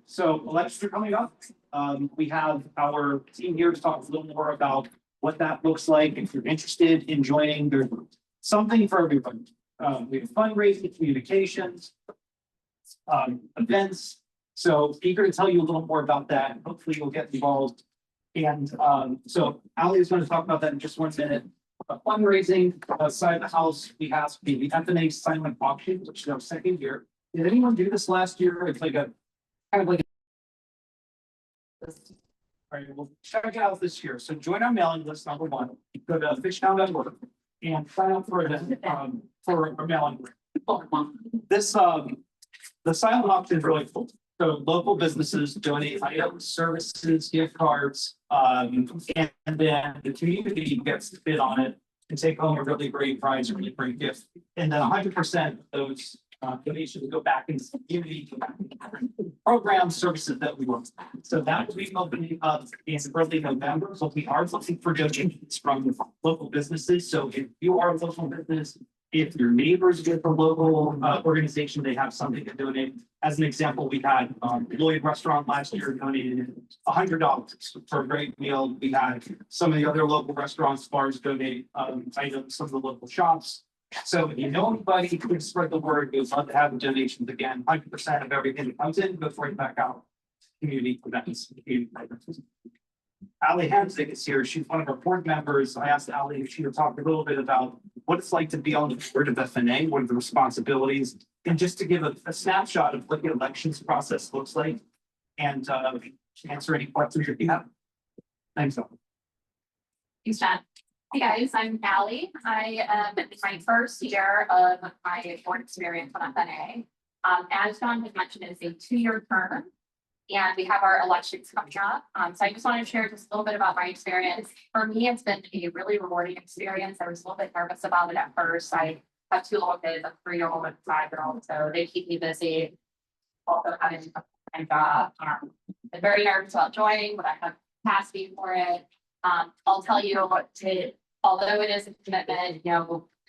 So elections are coming up. We have our team here to talk a little more about what that looks like. If you're interested in joining, there's something for everybody. We have fundraising, communications, events. So eager to tell you a little more about that. Hopefully you'll get involved. And so Allie is going to talk about that in just 1 minute. Fundraising side of the house, we have the FNA silent auction, which is our second year. Did anyone do this last year? It's like a kind of like. All right, we'll check it out this year. So join our mailing list, number one. Go to Fishtown and sign up for our mailing list. The silent auction is really cool. So local businesses donate items, services, gift cards, and then the community gets to bid on it and take home a really great prize, a really great gift. And then 100% of those donations go back into the community, go back into programs, services that we want. So that will be opening up in early November. So we are looking for donations from local businesses. So if you are a local business, if your neighbors with a local organization, they have something to donate. As an example, we had Lloyd Restaurant last year donated $100 for a great meal. We had some of the other local restaurants, bars donate items, some of the local shops. So if you know anybody, please spread the word. We'd love to have donations again. 100% of everything that comes in goes right back out. Community events. Allie Hamzik is here. She's one of our board members. I asked Allie if she would talk a little bit about what it's like to be on the board of FNA, what are the responsibilities, and just to give a snapshot of what the elections process looks like, and answer any questions if you have. Thanks, Allie. Thanks, John. Hey guys, I'm Allie. I am in my first year of my board experience on FNA. As John had mentioned, it's a 2-year term. And we have our elections coming up. So I just wanted to share just a little bit about my experience. For me, it's been a really rewarding experience. I was a little bit nervous about it at first. I have 2 little kids, a 3-year-old and a 5-year-old. So they keep me busy. Also having a full-time job. I'm very nervous about joining, but I have capacity for it. I'll tell you although it is a commitment,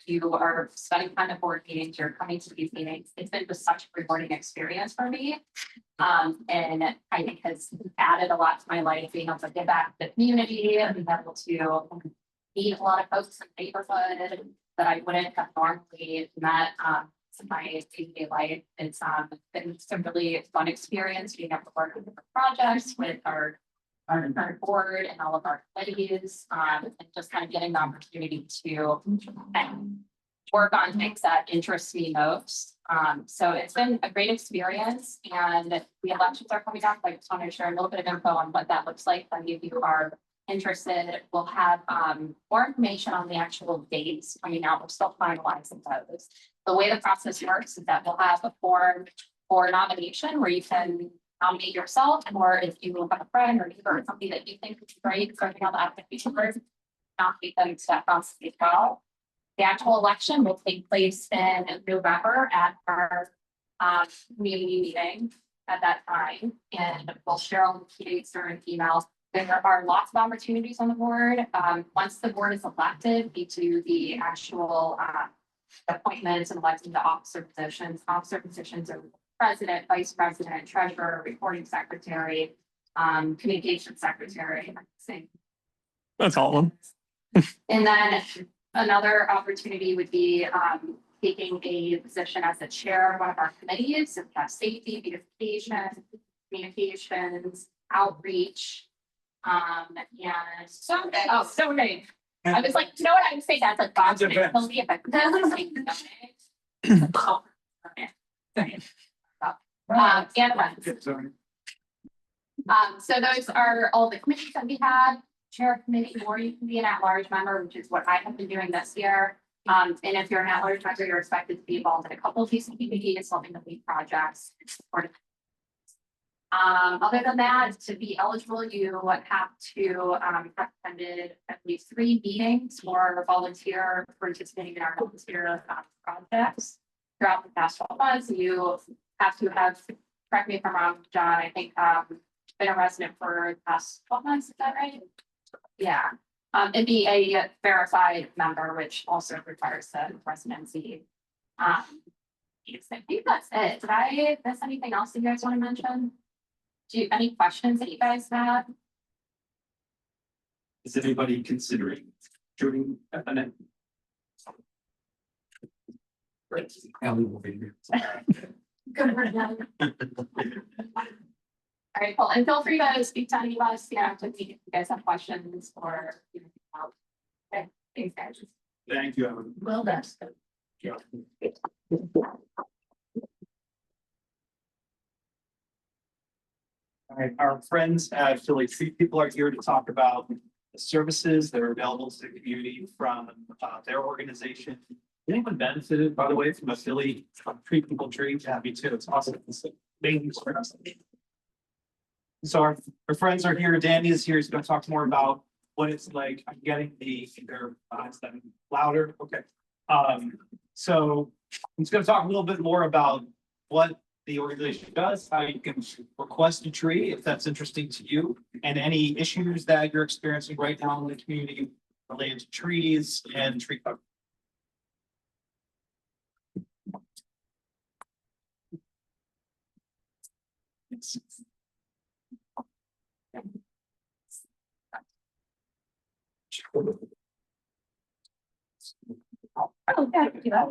you are spending time at board meetings, you're coming to these meetings. It's been just such a rewarding experience for me. And I think has added a lot to my life, being able to give back to the community and being able to meet a lot of folks in the neighborhood that I wouldn't have normally met in my day-to-day life. It's been some really fun experience being able to work on different projects with our board and all of our committees, and just kind of getting the opportunity to work on things that interest me most. So it's been a great experience, and the elections are coming up. I just want to share a little bit of info on what that looks like. If any of you are interested, we'll have more information on the actual dates coming out. We're still finalizing those. The way the process works is that we'll have a form for nomination where you can nominate yourself, or if you have a friend or neighbor or something that you think would be great, serving on the application first, nominate them to that process as well. The actual election will take place in November at our community meeting at that time, and we'll share all the key dates during emails. There are lots of opportunities on the board. Once the board is elected, we do the actual appointments and electing the officer positions. Officer positions are president, vice president, treasurer, reporting secretary, communication secretary. That's all of them. And then another opportunity would be taking a position as the chair of one of our committees. So we have safety, beautification, communications, outreach, and so great. I was like, you know what I would say? That's a God's so those are all the committees that we have. Chair of committee, or you can be an at-large member, which is what I have been doing this year. And if you're an at-large member, you're expected to be involved in a couple of these committees, helping to lead projects and support. Other than that, to be eligible, you have to have attended at least 3 meetings or volunteer participating in our volunteer projects throughout the past 12 months. You have to have, correct me if I'm wrong, John, I think been a resident for the past 12 months, is that right? Yeah. And be a verified member, which also requires the residency. I think that's it. Did I miss anything else that you guys want to mention? Any questions that you guys have? Is anybody considering joining FNA? Great. Allie will be here. Good for them. All right, cool. And feel free to speak to any of us, to me if you guys have questions or, help. Okay, thanks, guys. Thank you, Evan. Well done. Yeah. All right, our friends at Philly Street People are here to talk about the services that are available to the community from their organization. Anyone benefited, by the way, from a Philly Street People tree? Yeah, me too. It's awesome. It's amazing for us. So our friends are here. Danny is here. He's going to talk more about what it's like. I'm getting their louder. Okay. So he's going to talk a little bit more about what the organization does, how you can request a tree if that's interesting to you, and any issues that you're experiencing right now in the community related to trees and tree cover. Oh, yeah, I can do that.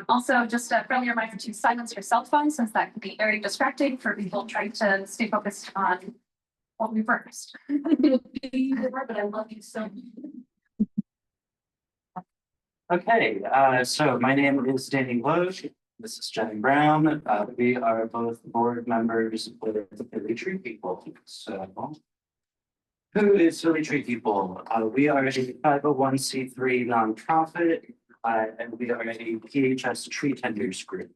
Also, just a friendly reminder to silence your cell phone, since that can be very distracting for people trying to stay focused on what we first. But I love you so much. Okay, so my name is Danny Loge. This is Jenny Brown. We are both board members with the Philly Tree People. So, who is Philly Tree People? We are a 501c3 nonprofit, and we are a PHS tree tenders group.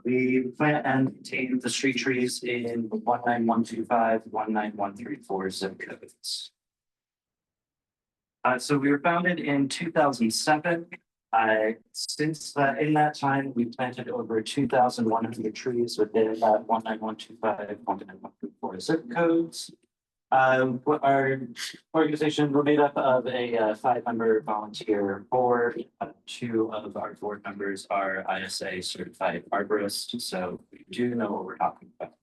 We plant and maintain the street trees in 19125, 19134 zip codes. So we were founded in 2007. Since in that time, we planted over 2,100 trees within that 19125, 19134 zip codes. Our organization, we're made up of a 5-member volunteer board. 2 of our board members are ISA certified arborists, so we do know what we're talking about.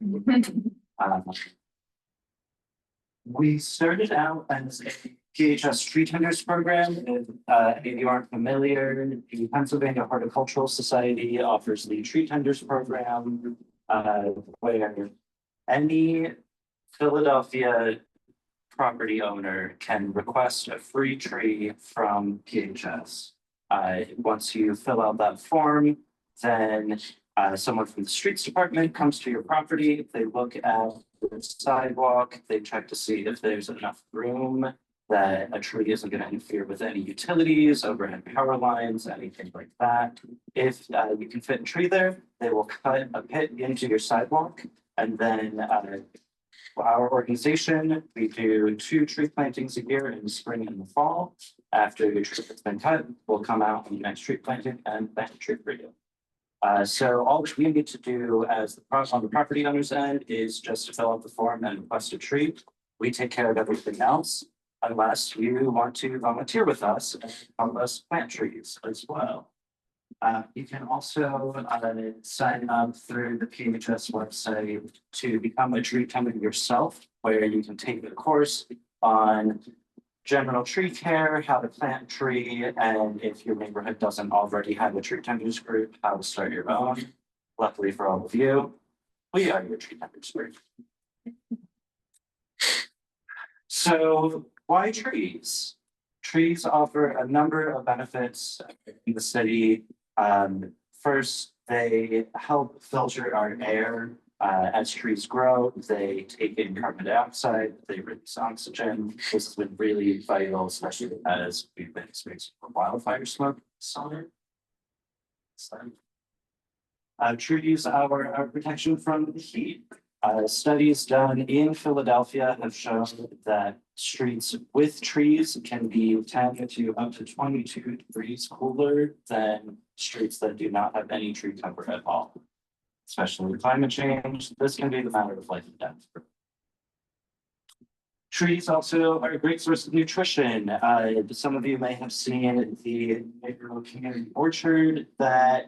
We started out as a PHS tree tenders program. If you aren't familiar, the Pennsylvania Horticultural Society offers the tree tenders program, where any Philadelphia property owner can request a free tree from PHS. Once you fill out that form, then someone from the streets department comes to your property. They look at the sidewalk, they check to see if there's enough room, that a tree isn't going to interfere with any utilities, overhead power lines, anything like that. If you can fit a tree there, they will cut a pit into your sidewalk, and then our organization, we do 2 tree plantings a year in the spring and the fall. After your tree has been cut, we'll come out on the next tree planting and plant a tree for you. So all we need to do as on the property owner's end is just to fill out the form and request a tree. We take care of everything else, unless you want to volunteer with us and help us plant trees as well. You can also sign up through the PHS website to become a tree tender yourself, where you can take a course on general tree care, how to plant a tree, and if your neighborhood doesn't already have a tree tenders group, how to start your own. Luckily for all of you, we are your tree tenders group. So why trees? Trees offer a number of benefits in the city. First, they help filter our air. As trees grow, they take in carbon dioxide, they release oxygen. This has been really vital, especially as we've been experiencing wildfire smoke this summer. Trees are our protection from the heat. Studies done in Philadelphia have shown that streets with trees can be 10 to up to 22 degrees cooler than streets that do not have any tree cover at all. Especially with climate change, this can be the matter of life and death. Trees also are a great source of nutrition. Some of you may have seen the neighborhood community orchard that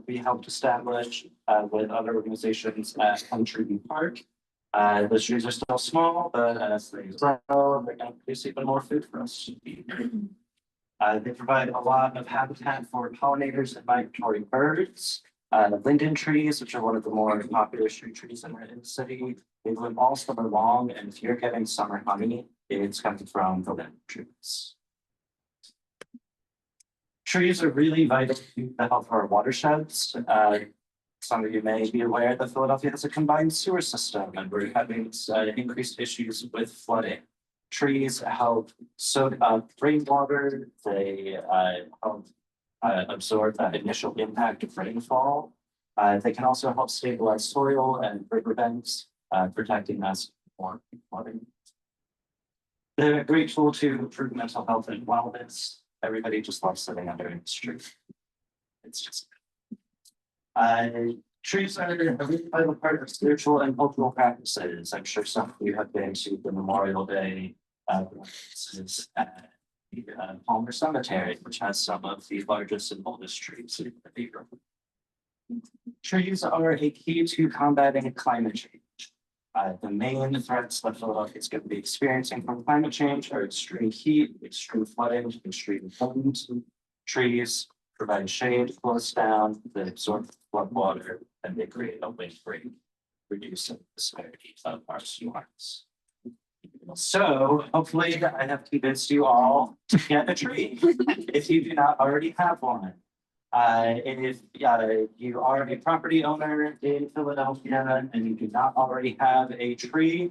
we helped establish with other organizations at Country Park. Those trees are still small, but as they grow, they're going to produce even more food for us to eat. They provide a lot of habitat for pollinators and migratory birds. Linden trees, which are one of the more popular street trees in the city, they live all summer long, and if you're getting summer honey, it's coming from the linden trees. Trees are really vital to the health of our watersheds. Some of you may be aware that Philadelphia has a combined sewer system, and we're having increased issues with flooding. Trees help soak up rainwater. They help absorb that initial impact of rainfall. They can also help stabilize soil and riverbeds, protecting us from flooding. They're a great tool to improve mental health and wellness. Everybody just loves sitting under a tree. It's just trees are a really vital part of spiritual and cultural practices. I'm sure some of you have been to the Memorial Day practices at the Palmer Cemetery, which has some of the largest and oldest trees in the cathedral. Trees are a key to combating climate change. The main threats that Philadelphia is going to be experiencing from climate change are extreme heat, extreme flooding, extreme winds. Trees provide shade, close down, they absorb flood water, and they create a wind break, reducing the severity of our storms. So hopefully I have convinced you all to get a tree if you do not already have one. If you are a property owner in Philadelphia and you do not already have a tree,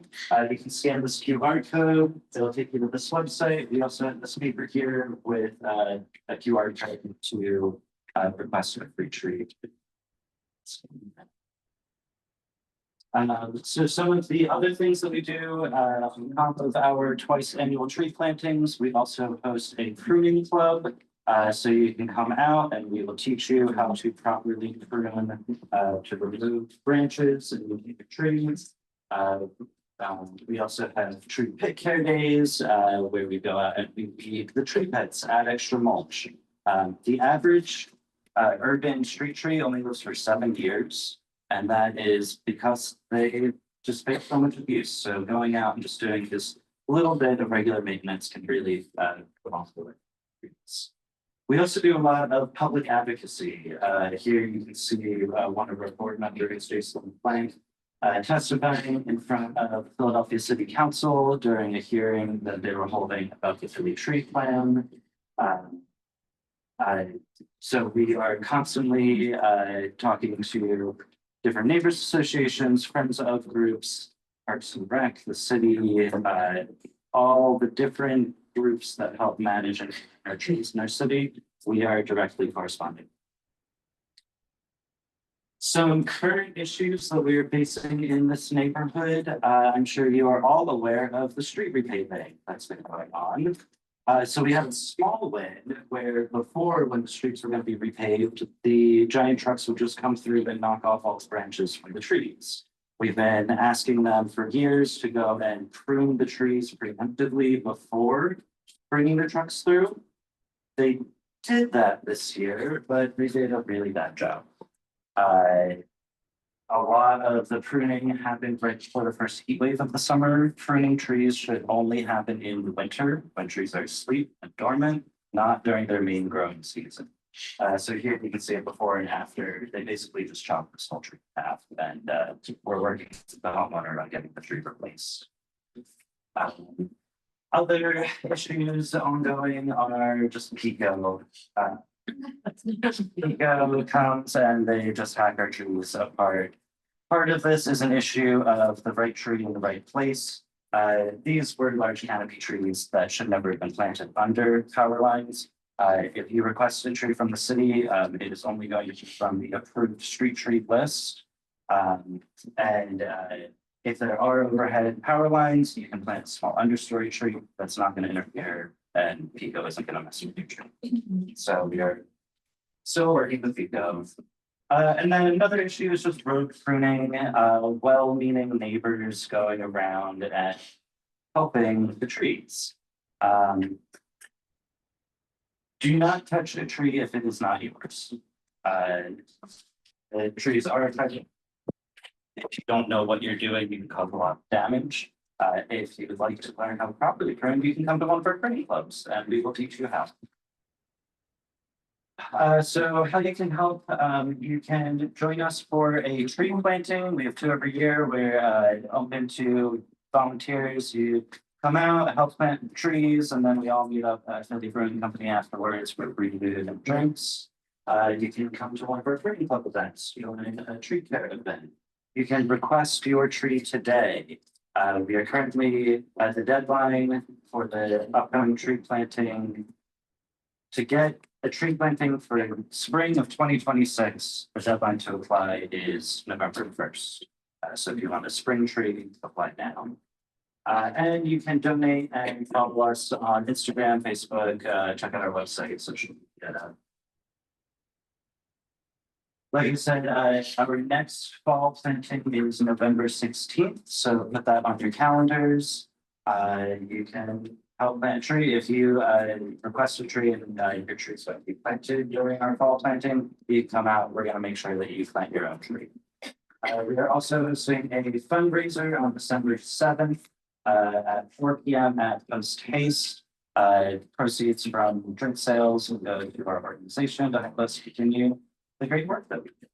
you can scan this QR code. It'll take you to this website. We also have the speaker here with a QR code to request a free tree. So some of the other things that we do on top of our twice annual tree plantings, we also host a pruning club. So you can come out and we will teach you how to properly prune to remove branches and remove trees. We also have tree pit care days where we go out and we feed the tree pits, add extra mulch. The average urban street tree only lives for 7 years. And that is because they just face so much abuse. So going out and just doing this little bit of regular maintenance can really put off the trees. We also do a lot of public advocacy. Here you can see one of our board members, Jason Blank, testifying in front of Philadelphia City Council during a hearing that they were holding about the Philly Tree Plan. So we are constantly talking to different neighbors associations, friends of groups, Parks and Rec, the city, all the different groups that help manage our trees in our city. We are directly corresponding. Some current issues that we are facing in this neighborhood. I'm sure you are all aware of the street repaving that's been going on. So we have a small win where before, when the streets were going to be repaved, the giant trucks would just come through and knock off all the branches from the trees. We've been asking them for years to go and prune the trees preemptively before bringing the trucks through. They did that this year, but they did a really bad job. A lot of the pruning happened right before the first heat wave of the summer. Pruning trees should only happen in the winter when trees are asleep and dormant, not during their main growing season. So here you can see it before and after. They basically just chop this whole tree in half, and we're working with the homeowner on getting the tree replaced. Other issues ongoing are just Pico. Pico comes and they just hack our trees apart. Part of this is an issue of the right tree in the right place. These were large canopy trees that should never have been planted under power lines. If you request a tree from the city, it is only going to be from the approved street tree list. If there are overhead power lines, you can plant a small understory tree that's not going to interfere, and Pico isn't going to mess with your tree. So we are still working with Pico. And then another issue is just road pruning, well-meaning neighbors going around and helping the trees. Do not touch a tree if it is not yours. The trees are affected. If you don't know what you're doing, you can cause a lot of damage. If you would like to learn how to properly prune, you can come to one of our pruning clubs and we will teach you how. So how you can help, you can join us for a tree planting. We have 2 every year. We're open to volunteers. You come out, help plant trees, and then we all meet up at the brewing company afterwards for free food and drinks. You can come to one of our pruning club events, join a tree care event. You can request your tree today. We are currently at the deadline for the upcoming tree planting. To get a tree planting for spring of 2026, the deadline to apply is November 1st. So if you want a spring tree, apply now. And you can donate and follow us on Instagram, Facebook, check out our website, social media. Like I said, our next fall planting is November 16th, so put that on your calendars. You can help plant a tree if you request a tree and your tree is going to be planted during our fall planting. You come out, we're going to make sure that you plant your own tree. We are also hosting a fundraiser on December 7th at 4 p.m. at Post Haste. Proceeds from drink sales will go to our organization to help us continue the great work that we do.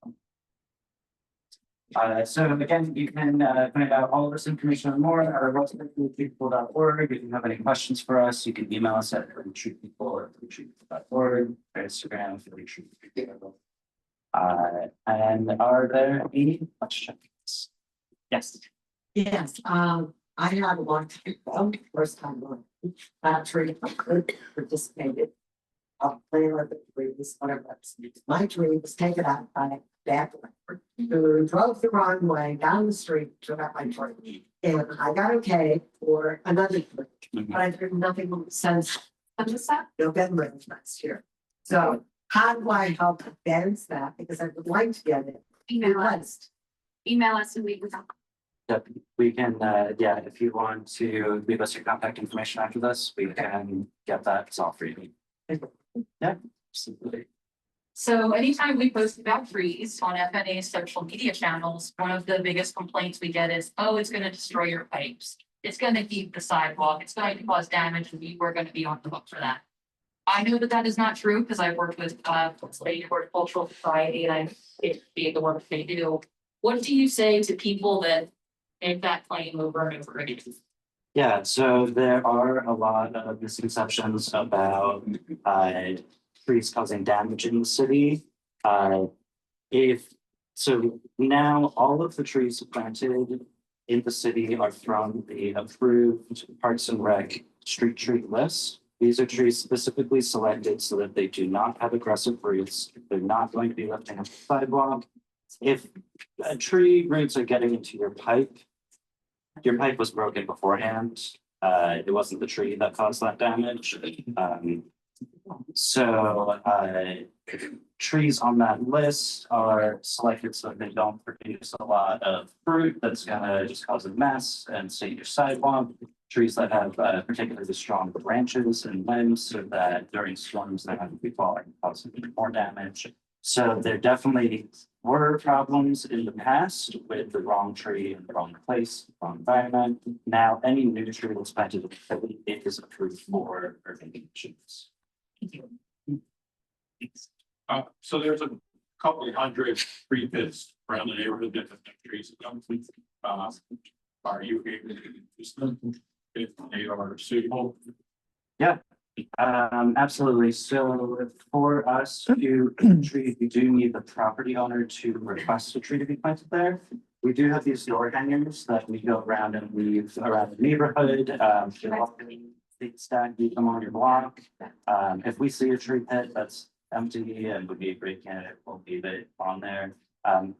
So again, you can find out all of this information and more at our website, treepeople.org. If you have any questions for us, you can email us at treepeople or treepeople.org, Instagram, treepeople. And are there any questions? Yes. Yes, I had a long time ago, first time on that tree, I could participated. I'll play with the trees, whatever. My tree was taken out by a bad driver who drove the wrong way down the street, took out my tree. And I got okay for another tree, but I've heard nothing since November of last year. So how do I help advance that? Because I would like to get it. Email us and we can talk. Yep, we can, yeah, if you want to leave us your contact information after this, we can get that solved for you. Yeah, absolutely. So anytime we post about trees on FNA social media channels, one of the biggest complaints we get is, oh, it's gonna destroy your pipes. It's gonna heat the sidewalk, it's going to cause damage, and we're gonna be on the hook for that. I know that that is not true, because I've worked with Pennsylvania Horticultural Society, and I see the work they do. What do you say to people that make that claim over and over again? Yeah, so there are a lot of misconceptions about trees causing damage in the city. So now all of the trees planted in the city are from the approved Parks and Rec street tree list. These are trees specifically selected so that they do not have aggressive roots. They're not going to be lifting up the sidewalk. If tree roots are getting into your pipe was broken beforehand. It wasn't the tree that caused that damage. So trees on that list are selected so that they don't produce a lot of fruit that's gonna just cause a mess and stain your sidewalk. Trees that have particularly strong branches and limbs so that during storms they're not going to be falling, causing more damage. So there definitely were problems in the past with the wrong tree in the wrong place, wrong environment. Now, any new tree that's planted, it is approved for urban conditions. So there's a couple hundred tree pits around the neighborhood, different trees. Are you able to use them if they are suitable? Yeah. Absolutely. So for us to tree, we do need the property owner to request a tree to be planted there. We do have these door hangers that we go around and leave around the neighborhood. Stack, leave them on your block. If we see a tree pit that's empty and would be a great candidate, we'll leave it on there.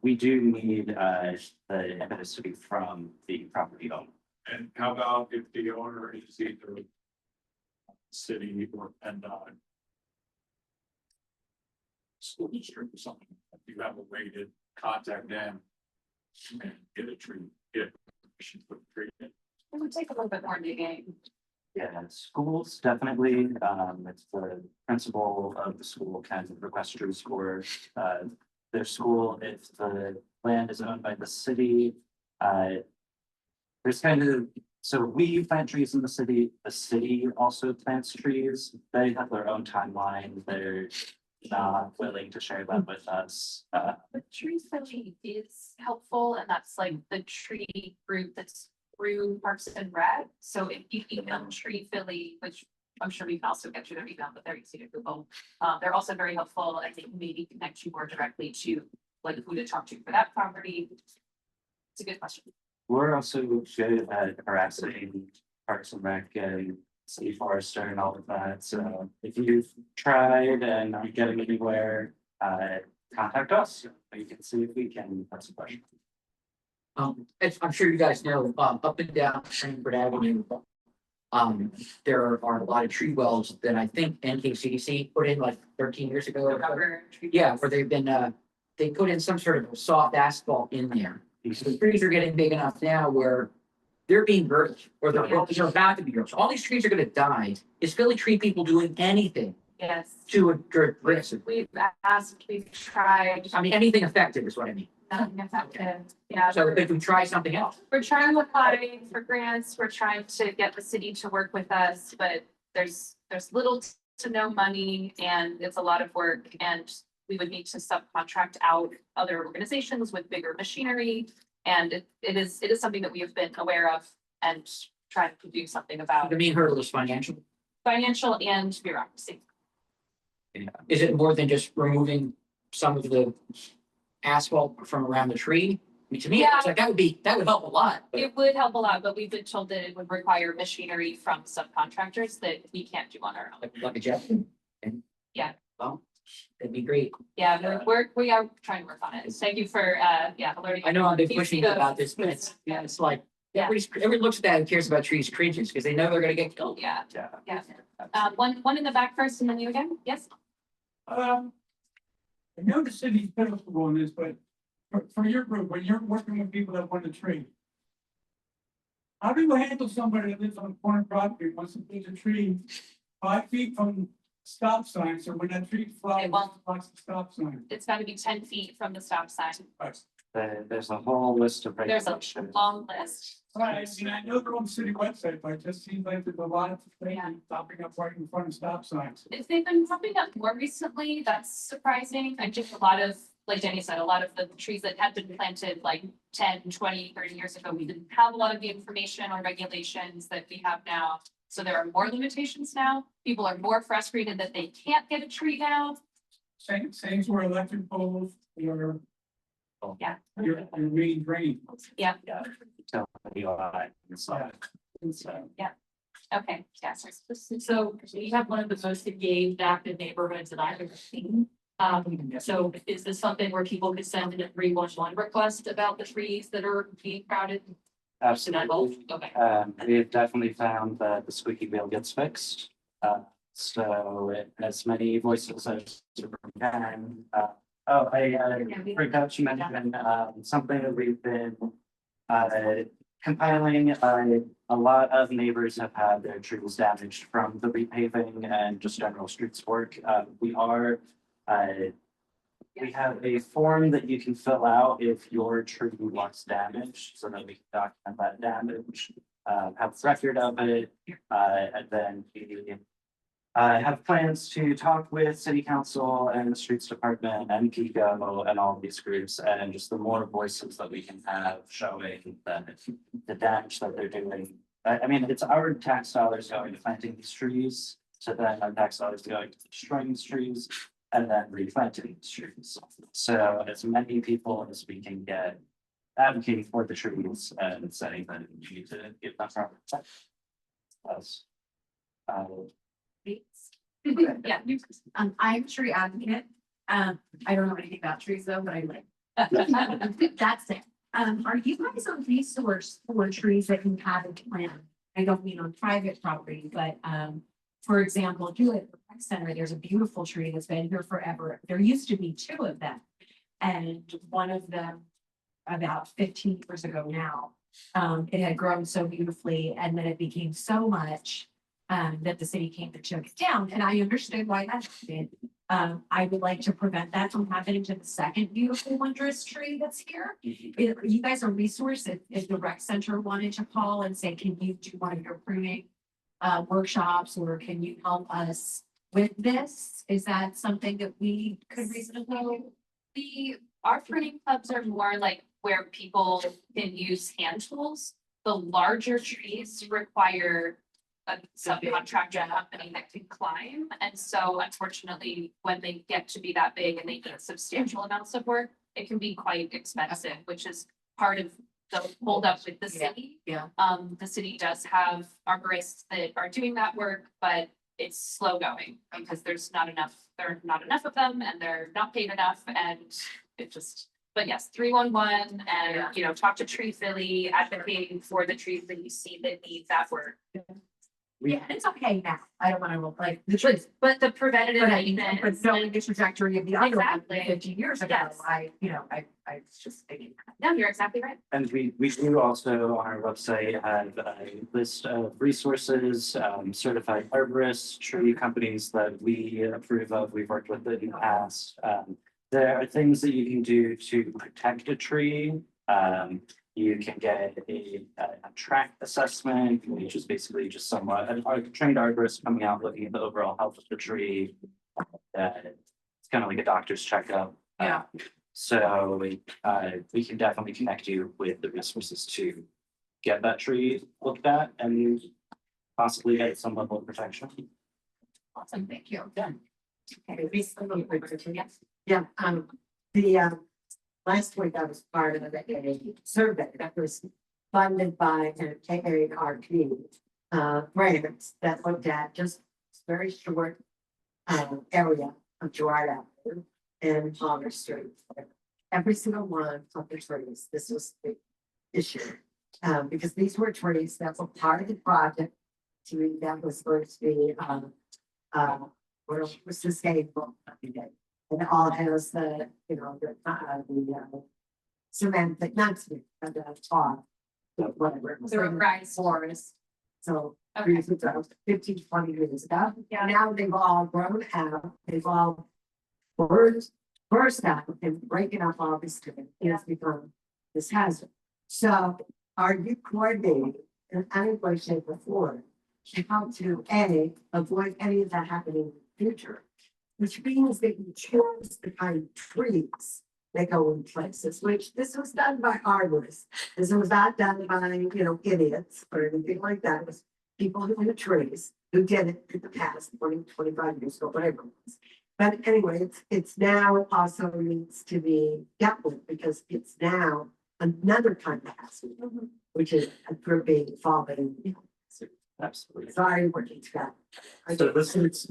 We do need the evidence to be from the property owner. And how about if the owner is either city or PennDOT? School district or something, if you have a way to contact them and get a tree, get permission to put a tree in. It would take a little bit more digging. Yeah, schools definitely, it's the principal of the school can request trees for, their school if the land is owned by the city. There's kind of, so we plant trees in the city also plants trees, they have their own timeline, they're not willing to share that with us. The tree philly is helpful, and that's like the tree group that's through Parks and Rec. So if you email tree philly, which I'm sure we can also get you their email, but they're easy to Google. They're also very helpful. I think maybe connect you more directly to like who to talk to for that property. It's a good question. We're also good at harassing Parks and Rec and City Forester and all of that, so if you've tried and aren't getting anywhere, contact us. You can see if we can, that's a question. I'm sure you guys know, up and down Shanford Avenue. There are a lot of tree wells that I think NKCDC put in like 13 years ago. The rubber tree. Yeah, where they've been, they put in some sort of soft asphalt in there. So the trees are getting big enough now where they're being birthed, or they're about to be birthed. So all these trees are gonna die. Is Philly tree people doing anything Yes. to address it? We've asked, we've tried, I mean, anything effective is what I mean. nothing effective. Yeah. So if we try something else. We're trying to apply for grants, we're trying to get the city to work with us, but there's little to no money and it's a lot of work and we would need to subcontract out other organizations with bigger machinery. And it is something that we have been aware of and trying to do something about, The main hurdle is financial. financial and bureaucracy. Is it more than just removing some of the asphalt from around the tree? I mean, to me, it looks like that would help a lot. But It would help a lot, but we've been told that it would require machinery from subcontractors that we can't do on our own. like a jet. Yeah. Well, that'd be great. Yeah, we are trying to work on it. Thank you for, alerting. I know I've been You pushing see the- about this, but it's like, Yeah. everybody looks at that and cares about trees cringes because they know they're gonna get killed. Yeah, Yeah. one in the back first and then you again, yes? I know the city's pivotal on this, but for your group, when you're working with people that want a tree. How do you handle somebody that lives on a corner property, wants to plant a tree 5 feet from stop sign, so when that tree It won't. flies, blocks the stop sign? It's gotta be 10 feet from the stop sign. There's a whole list of There's a regulations. long list. Right, I mean, I know they're on the city website, but it just seems like there's a lot of things Yeah. popping up right in front of stop signs. If they've been popping up more recently, that's surprising. I just a lot of, like Jenny said, a lot of the trees that had been planted like 10, 20, 30 years ago, we didn't have a lot of the information or regulations that we have now. So there are more limitations now. People are more frustrated that they can't get a tree now. Same for electric poles, your. Yeah. Your main drain. Yeah. Tell you all, it's like, So. Okay, yeah, So we have one of the most engaged, active neighborhoods that I've ever seen. So is this something where people could send in a 311 request about the trees that are being crowded? absolutely. Okay. We've definitely found that the squeaky wheel gets fixed. So as many voices as we can. I forgot to mention, something that we've been, compiling. A lot of neighbors have had their trees damaged from the repaving and just general streets work. We have a form that you can fill out if your tree was damaged, so that we can document that damage, have a record of it, and then we have plans to talk with city council and the streets department and Pico and all of these groups, and just the more voices that we can have showing that the damage that they're doing. I mean, it's our tax dollars going to planting these trees, so then our tax dollars going to destroying these trees and then replanting these trees. So as many people as we can get advocating for the trees and saying that we need to give them proper protection. That's, Yeah. I'm a tree advocate. I don't know anything about trees though, but I like. That's it. Are you guys a resource for trees that can have a plan? I don't mean on private property, but, for example, if you live at the rec center, there's a beautiful tree that's been here forever. There used to be 2 of them. And one of them, about 15 years ago now, It had grown so beautifully and then it became so much that the city came to choke it down. And I understood why that happened. I would like to prevent that from happening to the second beautiful wondrous tree that's here. If you guys are resource, if the rec center wanted to call and say, can you do one of your pruning workshops, or can you help us with this? Is that something that we could reasonably? Our pruning clubs are more like where people can use hand tools. The larger trees require a subcontractor company that can climb. And so unfortunately, when they get to be that big and they need substantial amounts of work, it can be quite expensive, which is part of the holdup with the city. Yeah. The city does have arborists that are doing that work, but it's slow going because there are not enough of them and they're not paid enough, and it just, but yes, 311 and, talk to Tree Philly, advocating for the trees that you see that need that work. Yeah, it's okay now. I don't wanna like the trees, But the preventative but maintenance. knowing the trajectory of the other one Exactly. 50 years ago, Yes. I was just thinking. No, you're exactly right. And we do also on our website have a list of resources, certified arborists, tree companies that we approve of, we've worked with in the past. There are things that you can do to protect a tree. You can get a track assessment, which is basically just somewhat, a trained arborist coming out, looking at the overall health of the tree. It's kind of like a doctor's checkup. Yeah. So we can definitely connect you with the resources to get that tree looked at and possibly get some level of protection. Awesome, thank you. Yeah. Okay, recently, Yes. yeah, the last week I was part of a survey that was funded by an AARP grants that looked at just very short area of Gerard Avenue and Palmer Street. Every single one of the trees, this was the issue. Because these were trees that were part of the project to me that was going to be where it was sustainable. And it all has the, the cement that not cement, but the tar, whatever. it was, The rise. forest. So Okay. trees that was 15, 20 years ago. Yeah. Now they've all grown out, they've all burst out and breaking up all this stuff. It's become this hazard. So are you coordinating in any way, shape or form to help to avoid any of that happening in the future? Which means that you choose the kind of trees that go in places, which this was done by arborists. This was not done by, idiots or anything like that. It was people who knew trees who did it in the past, 20, 25 years ago, whatever it was. But anyway, it's now also needs to be dealt with because it's now another kind of hazard, which is a grouping falling. Absolutely. Sorry, working together. So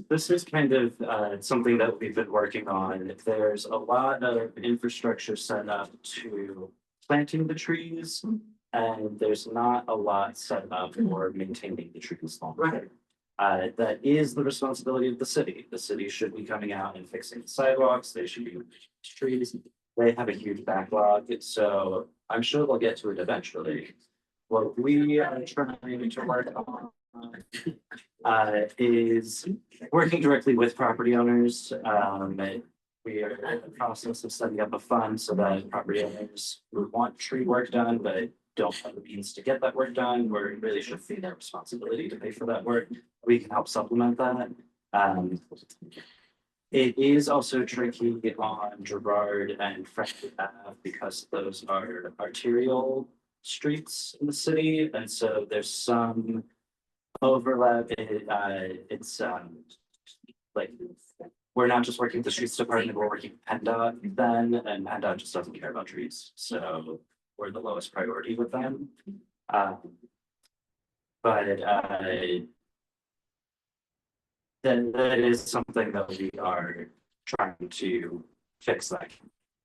this is kind of something that we've been working on. There's a lot of infrastructure set up to planting the trees. And there's not a lot set up for maintaining the trees long term. That is the responsibility of the city. The city should be coming out and fixing the sidewalks. They should be trees. They have a huge backlog, so I'm sure they'll get to it eventually. What we are trying to work on is working directly with property owners. We are in the process of setting up a fund so that property owners who want tree work done but don't have the means to get that work done, where it really should be their responsibility to pay for that work. We can help supplement that. It is also tricky on Gerard and Franklin Ave because those are arterial streets in the city, and so there's some overlap. It's like we're not just working with the streets department, we're working with PennDOT then, and PennDOT just doesn't care about trees, so we're the lowest priority with them. That is something that we are trying to fix that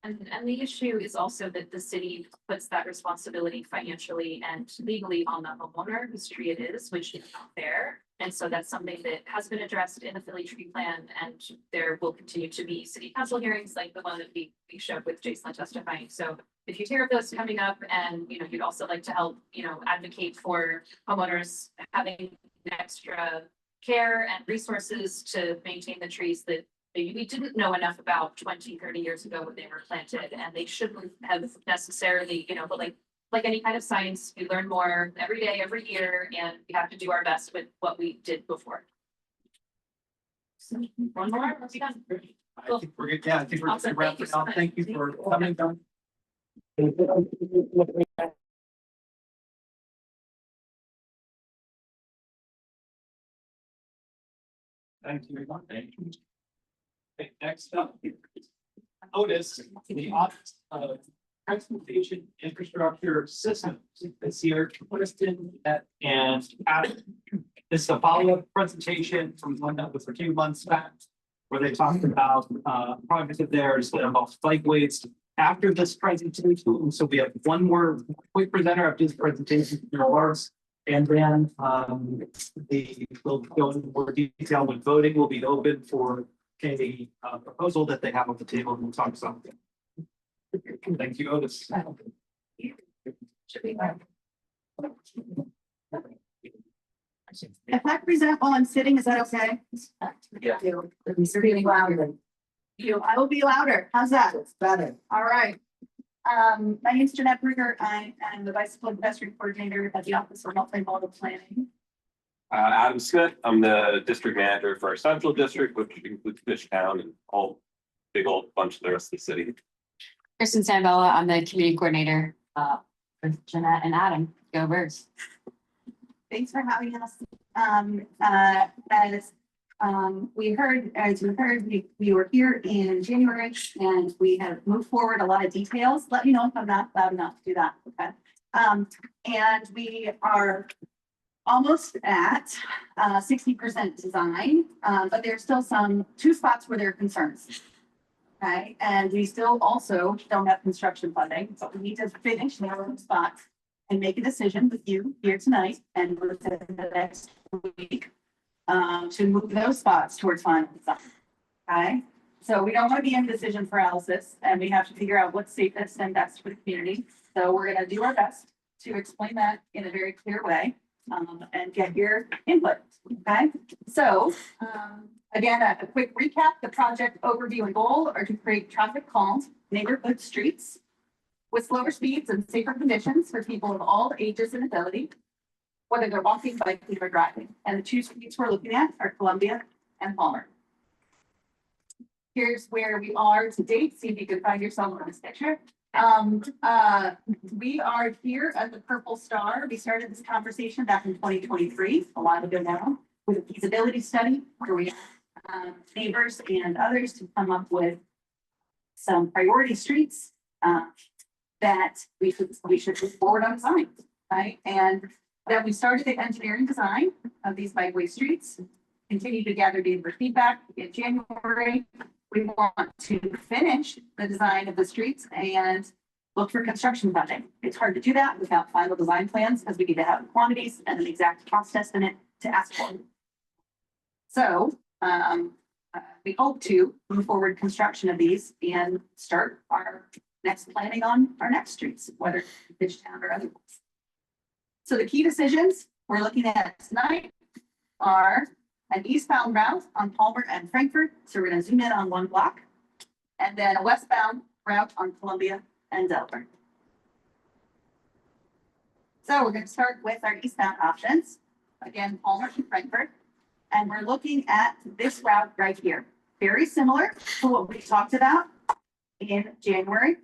And the issue is also that the city puts that responsibility financially and legally on the homeowner whose tree it is, which is not fair. And so that's something that has been addressed in the Philly tree plan, and there will continue to be city council hearings like the one that we showed with Jason testifying. So if you hear of those coming up and, you know, you'd also like to help, you know, advocate for homeowners having extra care and resources to maintain the trees that maybe we didn't know enough about 20, 30 years ago when they were planted, and they shouldn't have necessarily, you know, but like any kind of science, we learn more every day, every year, and we have to do our best with what we did before. So, one more, let's be done. I think we're good. Yeah, I think we're Awesome. just wrap Thank you it so up. much. Thank you for coming down. Thank you very much. Thank you. Okay, next up, OTIS, the Office of Transportation Infrastructure Systems. This year, Kristen and Adam. This is a follow-up presentation from one that was a few months back, where they talked about projects of theirs that involves bikeways. After this presentation, so we have one more quick presenter of this presentation, yours. And then we'll go into more detail when voting will be open for a proposal that they have on the table, and we'll talk about it. Thank you, Otis. If I present while I'm sitting, is that okay? Yeah. You're really loud. I will be louder. How's that? It's better. All right. My name is Jeanette Brugger. I am the bicycle pedestrian coordinator at the Office of Multimodal Planning. Adam Smith, I'm the district manager for our central district, which includes Fishtown and all big old bunch of the rest of the city. Kristen Sambella, I'm the community coordinator with Jeanette and Adam. Go Birds. Thanks for having us. As you heard, we were here in January and we have moved forward a lot of details. Let me know if I'm not loud enough to do that, okay? And we are almost at 60% design, but there's still two spots where there are concerns. Okay, and we still also don't have construction funding, so we need to finish narrow spots and make a decision with you here tonight and within the next week to move those spots towards final design. Okay, so we don't want to be in decision paralysis, and we have to figure out what's safest and best for the community. So we're going to do our best to explain that in a very clear way and get your input. Okay, so again, a quick recap: the project overview and goal are to create traffic calm neighborhood streets with slower speeds and safer conditions for people of all ages and ability, whether they're walking, biking, or driving. And the two streets we're looking at are Columbia and Palmer. Here's where we are to date. See if you can find yourself in this picture. We are here at the Purple Star. We started this conversation back in 2023, a while ago now, with a feasibility study where we asked neighbors and others to come up with some priority streets that we should move forward on design, right? And then we started the engineering design of these bikeway streets, continue to gather neighbor feedback in January. We want to finish the design of the streets and look for construction funding. It's hard to do that without final design plans because we need to have quantities and an exact cost estimate to ask for. So we hope to move forward construction of these and start our next planning on our next streets, whether Fishtown or otherwise. So the key decisions we're looking at tonight are an eastbound route on Palmer and Frankfurt. So we're going to zoom in on one block, and then a westbound route on Columbia and Delaware. So we're going to start with our eastbound options. Again, Palmer and Frankfurt. And we're looking at this route right here. Very similar to what we talked about in January.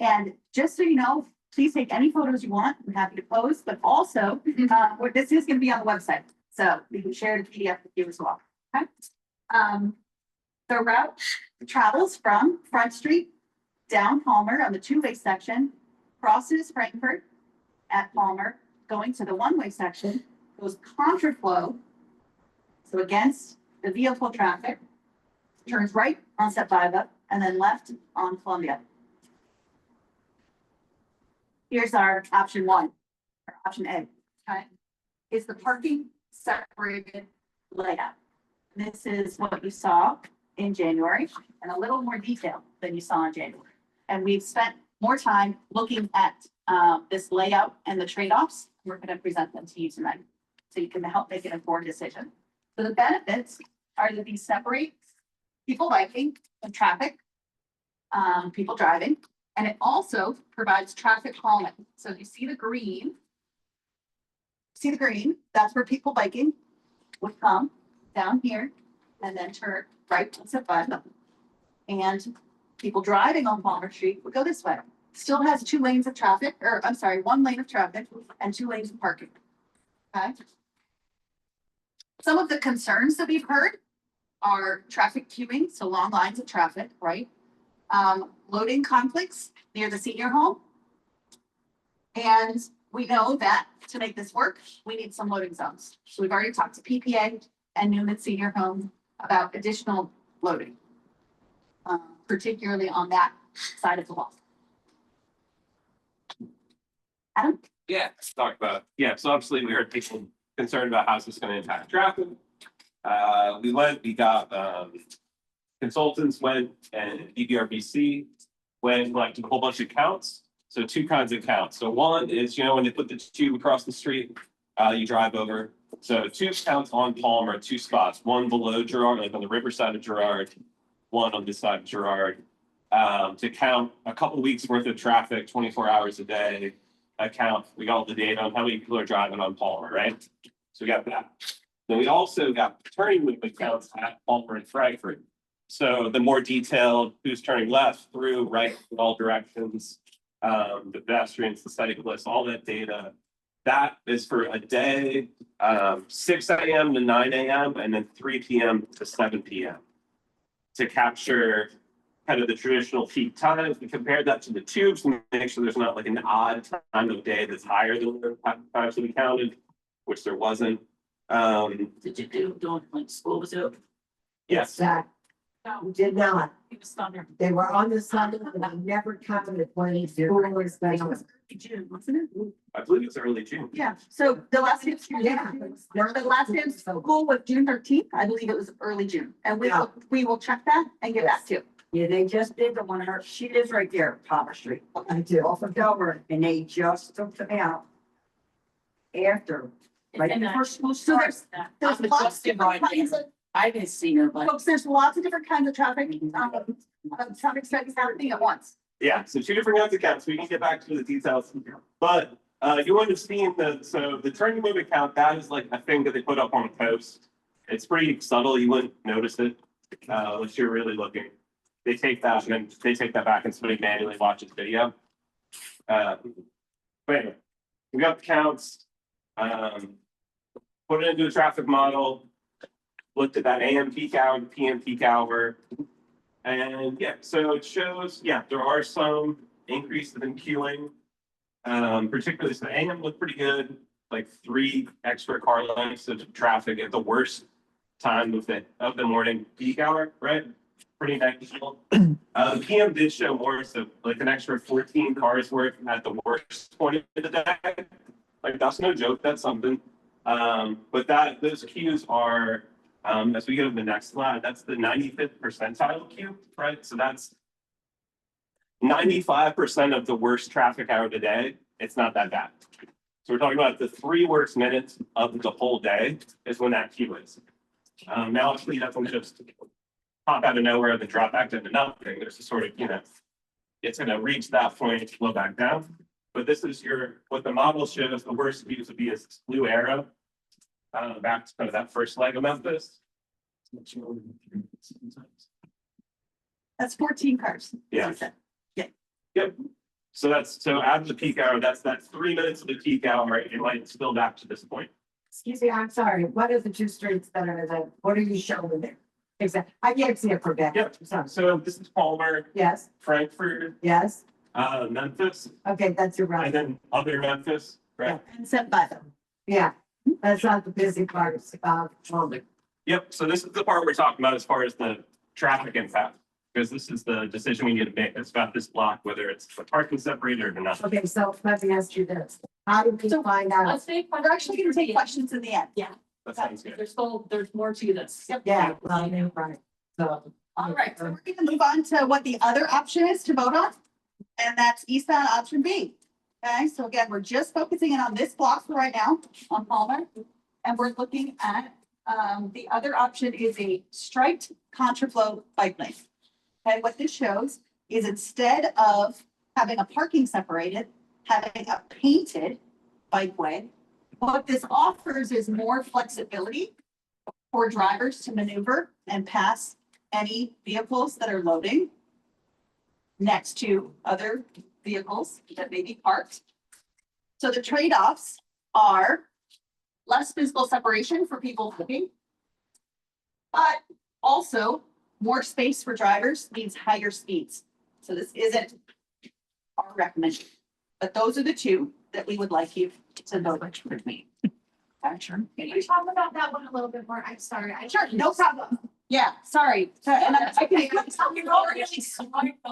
And just so you know, please take any photos you want. I'm happy to post, but also this is going to be on the website. So we can share the PDF with you as well. Okay. The route travels from Front Street down Palmer on the two-way section, crosses Frankfurt at Palmer, going to the one-way section, goes contraflow, so against the vehicle traffic, turns right on Step 5 up, and then left on Columbia. Here's our option one, or option A, okay? Is the parking separated layout. This is what you saw in January and a little more detail than you saw in January. And we've spent more time looking at this layout and the trade-offs. We're going to present them to you tonight so you can help make an informed decision. So the benefits are that these separate people biking and traffic, people driving, and it also provides traffic calming. So if you see the green, that's where people biking would come down here and then turn right to Zip-5. And people driving on Palmer Street would go this way. Still has 2 lanes of traffic, or I'm sorry, 1 lane of traffic and 2 lanes of parking. Okay. Some of the concerns that we've heard are traffic queuing, so long lines of traffic, right? Loading conflicts near the senior home. And we know that to make this work, we need some loading zones. So we've already talked to PPA and Newman Senior Home about additional loading, particularly on that side of the wall. Adam? Yeah, let's talk about, yeah, so obviously we heard people concerned about how this is gonna impact traffic. We got, consultants went and EBRBC went and collected a whole bunch of counts. So 2 kinds of counts. So one is, when they put the tube across the street, you drive over. So 2 counts on Palmer, 2 spots, 1 below Girard, like on the riverside of Girard, 1 on this side of Girard, to count a couple weeks worth of traffic, 24 hours a day. Account, we got all the data on how many people are driving on Palmer, right? So we got that. Then we also got turning movement counts at Palmer and Frankfurt. So the more detailed, who's turning left, through, right, in all directions, the pedestrians, the cyclists, all that data. That is for a day, 6 a.m. to 9 a.m. and then 3 p.m. to 7 p.m. to capture kind of the traditional peak times. We compared that to the tubes and make sure there's not like an odd time of day that's higher than the times that we counted, which there wasn't. Did you do during like school was out? Yes. No, we did not. It was thunder. They were on the summer, and I never counted when school was down. June, wasn't it? I believe it's early June. Yeah, so the last day of school, Yeah. the last day of school was June 13th. I believe it was early June. And we will check that and get back to you. Yeah, they just did the one, she lives right there, Palmer Street, I do. off of Delbert, and they just took them out. After, right before school So starts. there's lots of different kinds of, I didn't see her, but folks, there's lots of different kinds of traffic. Some expect happening at once. Yeah, so 2 different kinds of counts. We can get back to the details. But you would have seen the turning movement count, that is like a thing that they put up on a post. It's pretty subtle. You wouldn't notice it unless you're really looking. They take that and then they take that back and somebody manually watches video. But anyway, we got the counts, put it into a traffic model, looked at that AM peak hour, PM peak hour. And yeah, so it shows, yeah, there are some increases in queuing. Particularly, so AM looked pretty good, like 3 extra car lengths of traffic at the worst time of the morning peak hour, right? Pretty negligible. PM did show more, so like an extra 14 cars worth at the worst point of the day. Like that's no joke, that's something. But those queues are, as we go to the next slide, that's the 95th percentile queue, right? So that's 95% of the worst traffic hour of the day. It's not that bad. So we're talking about the 3 worst minutes of the whole day is when that queue is. Now, obviously, that doesn't just pop out of nowhere and then drop back into nothing. There's a sort of, it's going to reach that point, flow back down. But this is what the model shows. The worst views would be a blue arrow back to kind of that first leg of Memphis. That's 14 cars. Yeah. Yeah. Yep. So out of the peak hour, that's 3 minutes of the peak hour. It might spill back to this point. Excuse me, I'm sorry. What are the 2 streets that are there? What are you showing there? Exactly. I can't see it for back. Yep. So this is Palmer, Yes, Frankfurt, yes. Memphis, Okay, that's your and right. then other Memphis, right? And set by them. Yeah, that's not the busy part. Yep. So this is the part we're talking about as far as the traffic impact. because this is the decision we need to make. It's about this block, whether it's a parking separator or not. Okay, so let me ask you this. How did we find out? Let's take. We're actually gonna take questions in the end. Yeah. That sounds good. There's more to this. Yeah, well, yeah, right. So. All right, so we're gonna move on to what the other option is to vote on. And that's eastbound option B. Okay, so again, we're just focusing in on this block for right now on Palmer. And we're looking at, the other option is a striped contraflow bike lane. Okay, what this shows is instead of having a parking separated, having a painted bikeway, what this offers is more flexibility for drivers to maneuver and pass any vehicles that are loading next to other vehicles that may be parked. So the trade-offs are less physical separation for people looking, but also more space for drivers means higher speeds. So this isn't our recommendation, but those are the two that we would like you to vote with me. Okay, sure. Can you talk about that one a little bit more? I'm sorry. Sure, no problem. Yeah, sorry. So, and I can.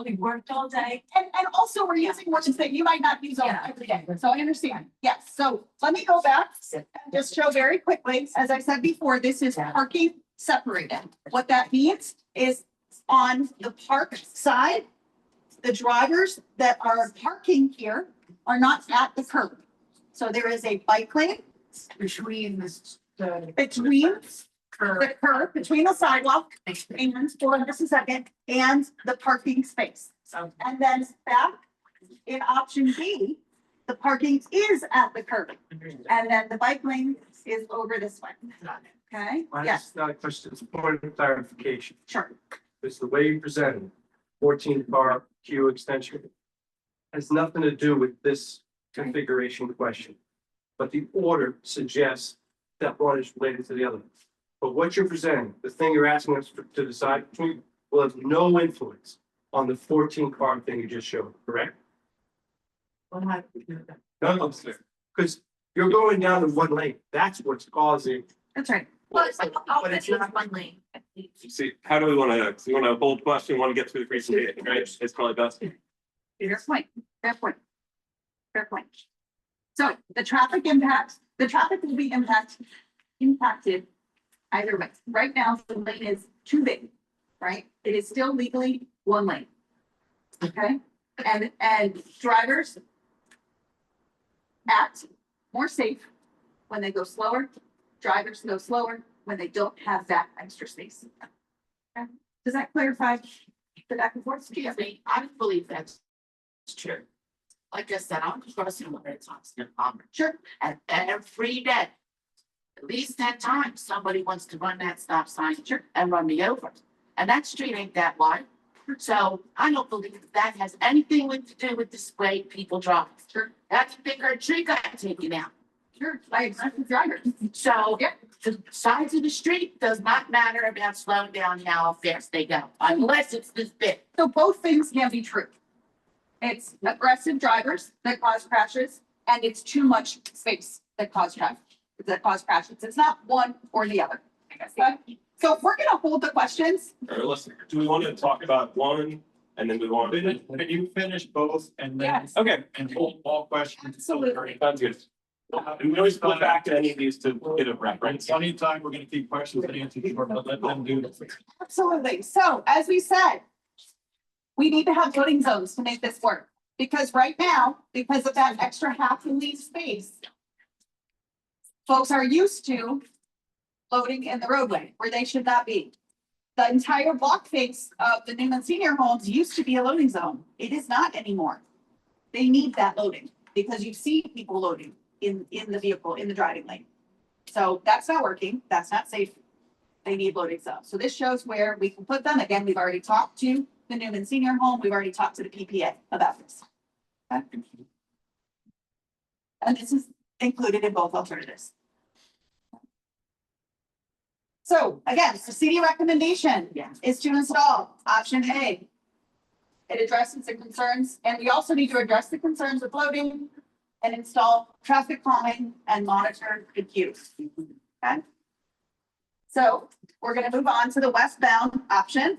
We worked all day. And also we're using words that you might not use all every day, so I understand. Yes, so let me go back and just show very quickly. As I said before, this is parking separated. What that means is on the park side, the drivers that are parking here are not at the curb. So there is a bike lane Between this, between the curb, between the sidewalk, and hold on just a second, and the parking space. So- And then back in option B, the parking is at the curb, and then the bike lane is over this way. Okay, yes, Not a question, it's a point of clarification. sure. It's the way you presented 14 car queue extension. Has nothing to do with this configuration question. But the order suggests that one is related to the other. But what you're presenting, the thing you're asking us to decide between, will have no influence on the 14 car thing you just showed, correct? No, because you're going down to one lane. That's what's causing. That's right. Well, it's like, oh, But this it's is not- one lane. See, how do we want to, you want to hold question, want to get through the presentation, right? It's probably best. Fair point, fair point. Fair point. So the traffic will be impacted either way. Right now, the lane is too big, right? It is still legally one lane. Okay, and drivers act more safe when they go slower. Drivers go slower when they don't have that extra space. Okay. Does that clarify the back and forth? Excuse me, I believe that's true. Like I said, I'm crossing where it's on Palmer. Sure. And every day, at least 10 times, somebody wants to run that stop sign and run me over. And that street ain't that wide. So I don't believe that has anything to do with the way people drive. Sure. That's a bigger tree got taken out. Sure, I agree with drivers. So Yeah. the size of the street does not matter about slowing down how fast they go, unless it's this big. So both things can be true. It's aggressive drivers that cause crashes, and it's too much space that cause crashes. It's not one or the other. Okay? So we're gonna hold the questions. All right, listen, do we want to talk about one and then move on? Can you finish both and then, Yes, Okay, and hold all questions? absolutely. sounds good. And we always go back to any of these to get a reference. Anytime we're gonna keep questions and answers short, but let them do this. Absolutely. So as we said, we need to have loading zones to make this work. Because right now, because of that extra half a lane space, folks are used to loading in the roadway where they should not be. The entire block face of the Newman Senior Homes used to be a loading zone. It is not anymore. They need that loading because you see people loading in the vehicle, in the driving lane. So that's not working. That's not safe. They need loading zones. So this shows where we can put them. Again, we've already talked to the Newman Senior Home. We've already talked to the PPA about this. Okay. And this is included in both alternatives. So again, the CD recommendation is to install option A. It addresses the concerns, and we also need to address the concerns with loading and install traffic calming and monitor the queues. Okay. So we're gonna move on to the westbound option.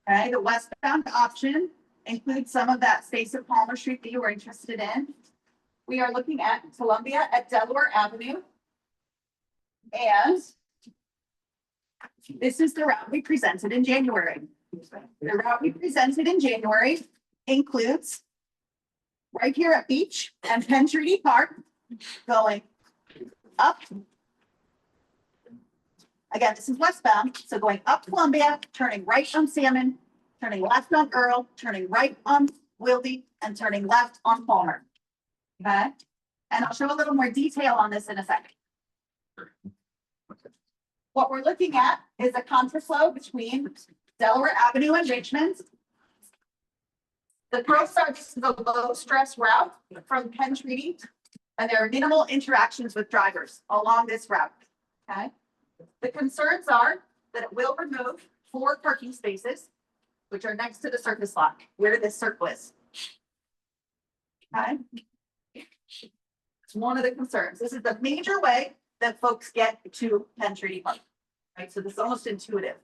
Okay, the westbound option includes some of that space at Palmer Street that you were interested in. We are looking at Columbia at Delaware Avenue. And this is the route we presented in January. The route we presented in January includes right here at Beach and Penn Treaty Park, going up. Again, this is westbound, so going up Columbia, turning right on Salmon, turning left on Earl, turning right on Wildy, and turning left on Palmer. Okay, and I'll show a little more detail on this in a second. What we're looking at is a contraflow between Delaware Avenue and Richmond. The Pearl starts is a low stress route from Penn Treaty, and there are minimal interactions with drivers along this route. Okay, the concerns are that it will remove 4 parking spaces, which are next to the surface lot where this circle is. Okay, it's one of the concerns. This is the major way that folks get to Penn Treaty Park. Right, so this is almost intuitive.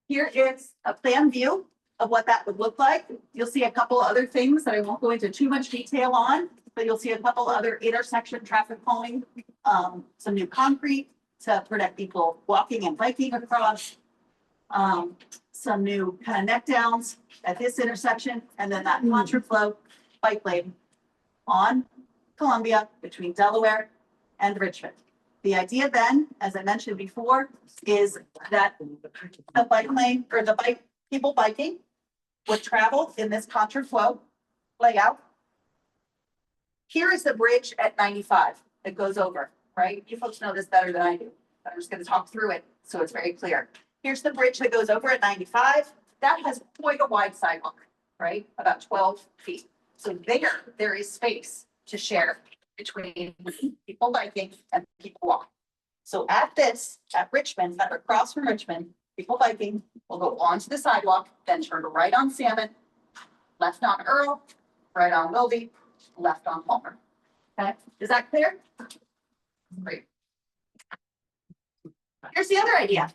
Here is a plan view of what that would look like. You'll see a couple other things that I won't go into too much detail on, but you'll see a couple other intersection traffic calming, some new concrete to protect people walking and biking across, some new kind of neck downs at this intersection, and then that contraflow bike lane on Columbia between Delaware and Richmond. The idea then, as I mentioned before, is that the bike lane or the people biking would travel in this contraflow layout. Here is the bridge at 95 that goes over, right? You folks know this better than I do. I'm just going to talk through it so it's very clear. Here's the bridge that goes over at 95. That has quite a wide sidewalk, right? About 12 feet. So there is space to share between people biking and people walking. So at Richmond, across from Richmond, people biking will go onto the sidewalk, then turn right on Salmon, left on Earl, right on Wildy, left on Palmer. Okay, is that clear? Great. Here's the other idea,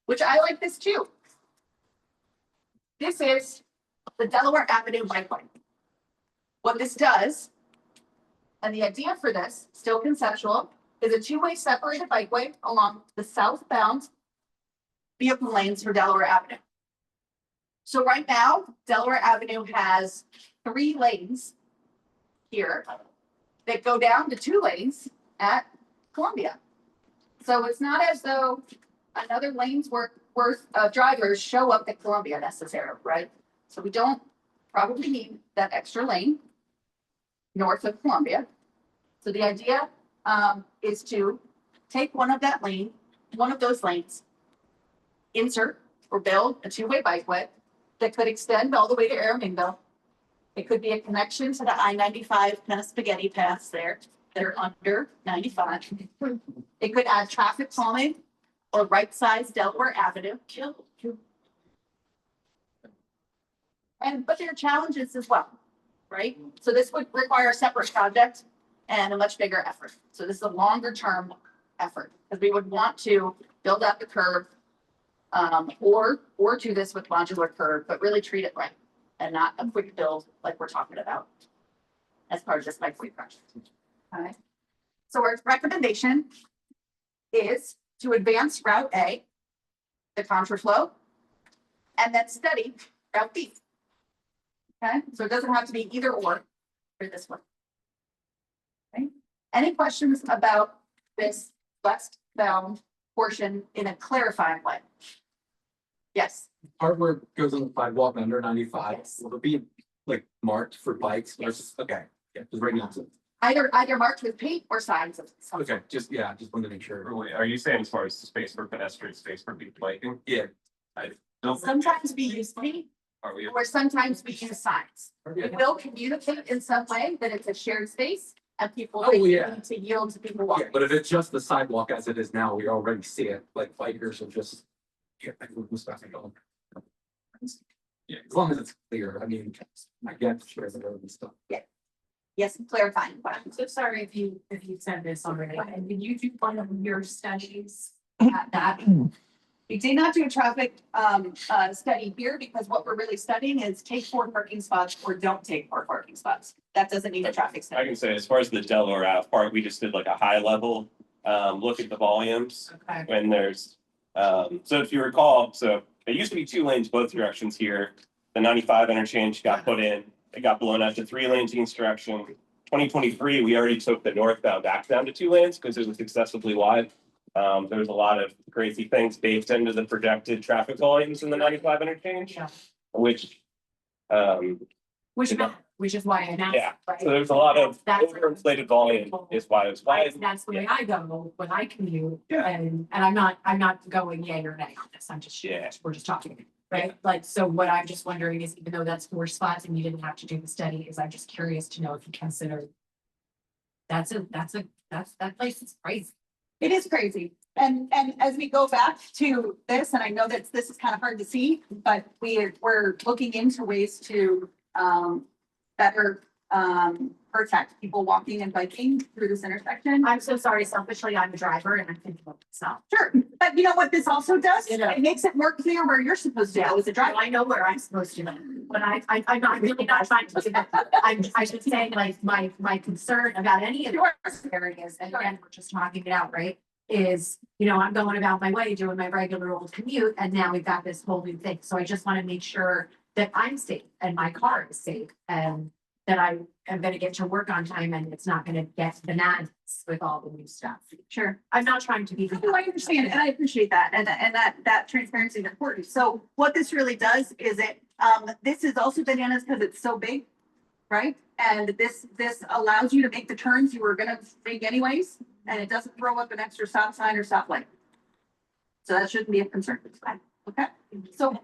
which I like this too. This is the Delaware Avenue bike lane. What this does, and the idea for this, still conceptual, is a 2-way separated bikeway along the southbound vehicle lanes for Delaware Avenue. So right now, Delaware Avenue has 3 lanes here that go down to 2 lanes at Columbia. So it's not as though another lane's worth of drivers show up at Columbia necessarily, right? So we don't probably need that extra lane north of Columbia. So the idea is to take one of those lanes, insert or build a 2-way bikeway that could extend all the way to Aramingo. It could be a connection to the I-95 kind of spaghetti paths there that are under 95. It could add traffic calming or right-size Delaware Avenue. But there are challenges as well, right? So this would require a separate project and a much bigger effort. So this is a longer term effort because we would want to build out the curb or do this with modular curb, but really treat it right and not a quick build like we're talking about as part of this bikeway project. All right. So our recommendation is to advance Route A, the contraflow, and then study Route B. Okay, so it doesn't have to be either or for this one. Okay, any questions about this westbound portion in a clarifying way? Yes. Part where it goes on the sidewalk under 95, Yes. will it be like marked for bikes versus, okay, yeah, just right now. Either marked with paint or signs of some Okay, just wanted to make sure. Are you saying as far as space for pedestrians, space for people biking? Yeah. I don't. Sometimes we use paint Are we? or sometimes we use signs. It will communicate in some way that it's a shared space and people Oh, yeah. need to yield to people Yeah, walking. but if it's just the sidewalk as it is now, we already see it, like bikers are just. Yeah, I think we're starting on. Yeah, as long as it's clear, I mean, I get sure the road and stuff. Yes, clarifying. I'm so sorry if you said this already, and did you do one of your studies at that We did not do a traffic study here because what we're really studying is take 4 parking spots or don't take 4 parking spots. That doesn't need a traffic I study. can say, as far as the Delaware Ave part, we just did like a high level, look at the volumes. Okay. When there's, so if you recall, so it used to be 2 lanes both directions here. The 95 interchange got put in, it got blown out to 3 lanes each direction. 2023, we already took the northbound back down to 2 lanes because it was excessively wide. There's a lot of crazy things baked into the projected traffic volumes in the 95 interchange. Yeah. Which, Which is why I'm asking. yeah, right? so there's a lot of That's- overinflated volume is why it's why. That's the way I go when I commute. Yeah. And I'm not going yay or nay on this. I'm just, Yeah. we're just talking, right? Like, so what I'm just wondering is, even though that's 4 spots and you didn't have to do the study, is I'm just curious to know if you consider. That place is crazy. It is crazy. And as we go back to this, and I know that this is kind of hard to see, but we're looking into ways to better protect people walking and biking through this intersection. I'm so sorry, selfishly, I'm a driver and I'm thinking about myself. Sure, but you know what this also does? You know. It makes it more clear where you're supposed to go as a driver. I know where I'm supposed to go, but I'm not really not trying to, I should say, like, my concern about any of those areas, and again, we're just talking it out, right? Is, I'm going about my way, doing my regular old commute, and now we've got this whole new thing, so I just want to make sure that I'm safe and my car is safe, and that I am gonna get to work on time and it's not gonna get bananas with all the new stuff. Sure. I'm not trying to be. No, I understand, and I appreciate that, and that transparency is important. So what this really does is this is also bananas because it's so big, right? And this allows you to make the turns you were gonna make anyways, and it doesn't throw up an extra stop sign or stoplight. So that shouldn't be a concern. Okay, so.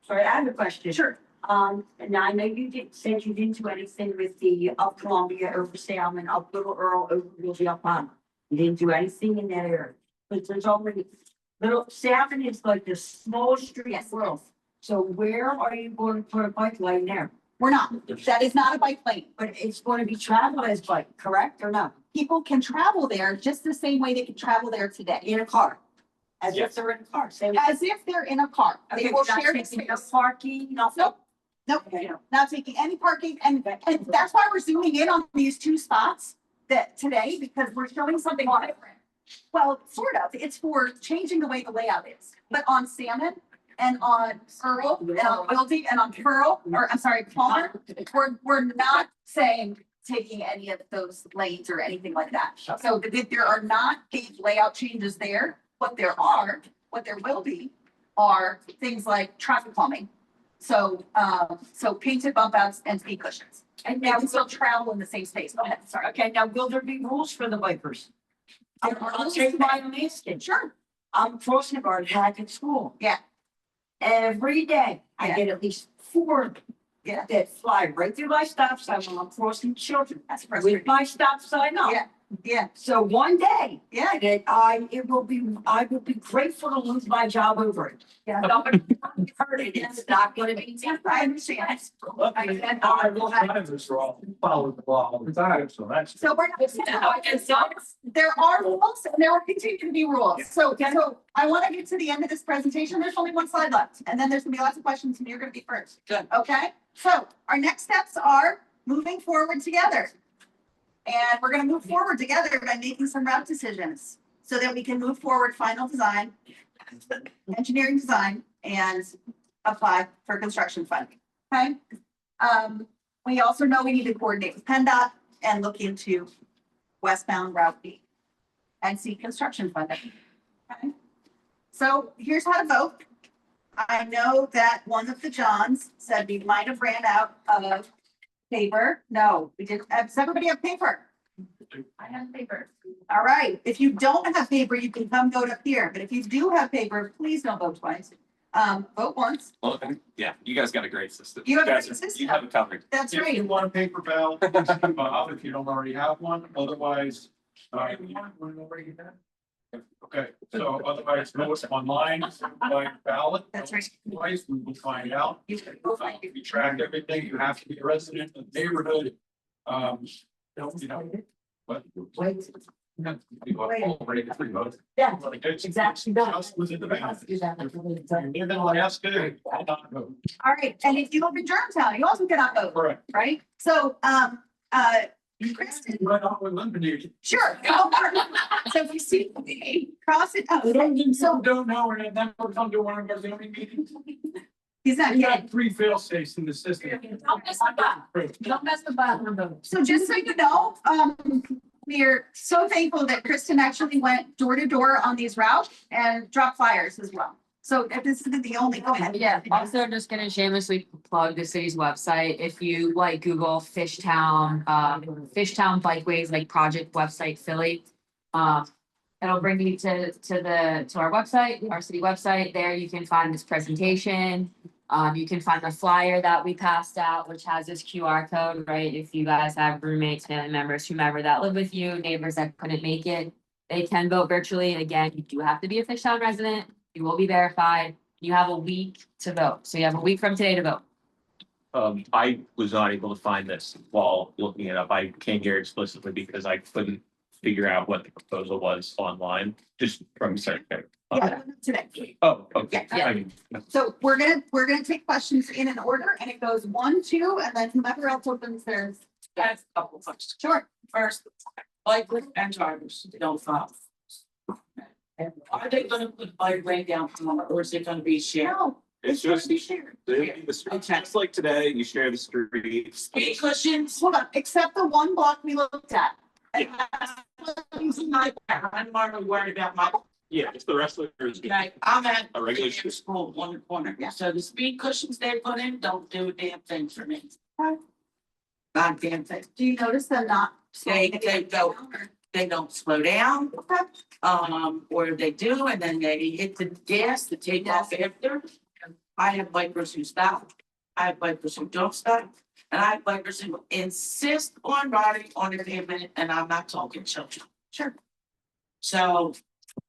Sorry, I have a question. Sure. And I know said you didn't do anything with the up Columbia over Salmon, up Little Earl, over Willie up Palmer. You didn't do anything in that area, but there's already, Salmon is like the small street world. So where are you going to put a bike lane there? We're not, that is not a bike lane. But it's going to be traveled as bike, correct or no? People can travel there just the same way they can travel there today. In a car? As Yes. if they're in a car, same. As if they're in a car. They Okay, will not share the taking no space. parking, nothing. Nope, Okay. not taking any parking, and that's why we're zooming in on these 2 spots that today, because we're showing something different. Well, sort of, it's for changing the way the layout is, but on Salmon and on Earl and on Wildy and on Pearl, or I'm sorry, Palmer, we're not saying taking any of those lanes or anything like that. So there are not big layout changes there. What there will be are things like traffic calming. So painted bump outs and speed cushions. And now we still travel in the same space. Go ahead, sorry. Okay, now will there be rules for the bikers? I'll take my own asking. Sure. I'm crossing guard back at school. Yeah. Every day, I Yeah. get at least 4 of them. Yeah. That fly right through my stop sign when I'm crossing children. That's frustrating. With my stop sign up. Yeah, yeah, So one day, yeah. that I will be grateful to lose my job over it. Yeah. Nobody heard it, it's not gonna be. I understand. I will have. Drivers are all following the law all the time, so that's. So we're not. There are rules and there will continue to be rules. So I want to get to the end of this presentation. There's only 1 slide left. And then there's gonna be lots of questions and you're gonna be first. Good. Okay, so our next steps are moving forward together. And we're gonna move forward together by making some route decisions so that we can move forward final design, engineering design, and apply for construction funding. Okay? We also know we need to coordinate with PennDOT and look into westbound Route B and see construction funding. Okay? So here's how to vote. I know that one of the Johns said we might have ran out of paper. No, we didn't. Does everybody have paper? I have paper. All right. If you don't have paper, you can come vote up here. But if you do have paper, please don't vote twice. Vote once. Well, yeah, you guys got a great system. You have a guys great system. You have it covered. That's If right. you want a paper ballot, please come out if you don't already have one, otherwise. Okay, so otherwise, vote online, by ballot. That's right. Twice, we will find out. You can vote like We track everything, you have to be a resident of the neighborhood. You know, but Wait, Ready to free vote. Yeah, exactly. No. Just was in the back. Do that like we've done. You're gonna want to ask it. All right, and if you live in Germantown, you also cannot vote, Correct. right? So, Kristen, Right off with Lemonade. sure. Go for it. So if you see me, cross it out. So don't know, and never come to one of our zoning meetings. He's not We kidding. got 3 fail safes in the system. Don't mess the button. Don't mess the button. So just so you know, we're so thankful that Kristen actually went door to door on these routes and dropped flyers as well. So if this isn't the only, go ahead. Yeah, also just gonna shamelessly plug the city's website. If you like Google Fishtown, Fishtown Bikeways, like project website Philly. It'll bring you to our website, our city website. There you can find this presentation. You can find the flyer that we passed out, which has this QR code, right? If you guys have roommates, family members, whomever that live with you, neighbors that couldn't make it, they can vote virtually. Again, you do have to be a Fishtown resident. You will be verified. You have a week to vote. So you have a week from today to vote. I was not able to find this while looking it up. I came here explicitly because I couldn't figure out what the proposal was online, just from secretary. Yeah, today. Oh, okay. Yeah. I mean, So we're gonna take questions in an order and it goes 1, 2, and then whomever else opens theirs. That's a couple of questions. Sure. First, bike and drivers don't follow. Are they gonna put bike lane down tomorrow, or is it gonna be shared? No. It's just be shared. the street, just like today, you share the street. Speed cushions. Hold on, except the one block we looked at. I'm more worried about my, Yeah, it's the rest of it. like, I'm at A regular regular school, one corner, so the speed cushions they put in don't do a damn thing for me. Not a damn thing. Do you notice them not? They go, they don't slow down. Or they do, and then they hit the gas to take off after. I have bikers who stop, I have bikers who don't stop, and I have bikers who insist on riding on the pavement, and I'm not talking children. Sure. So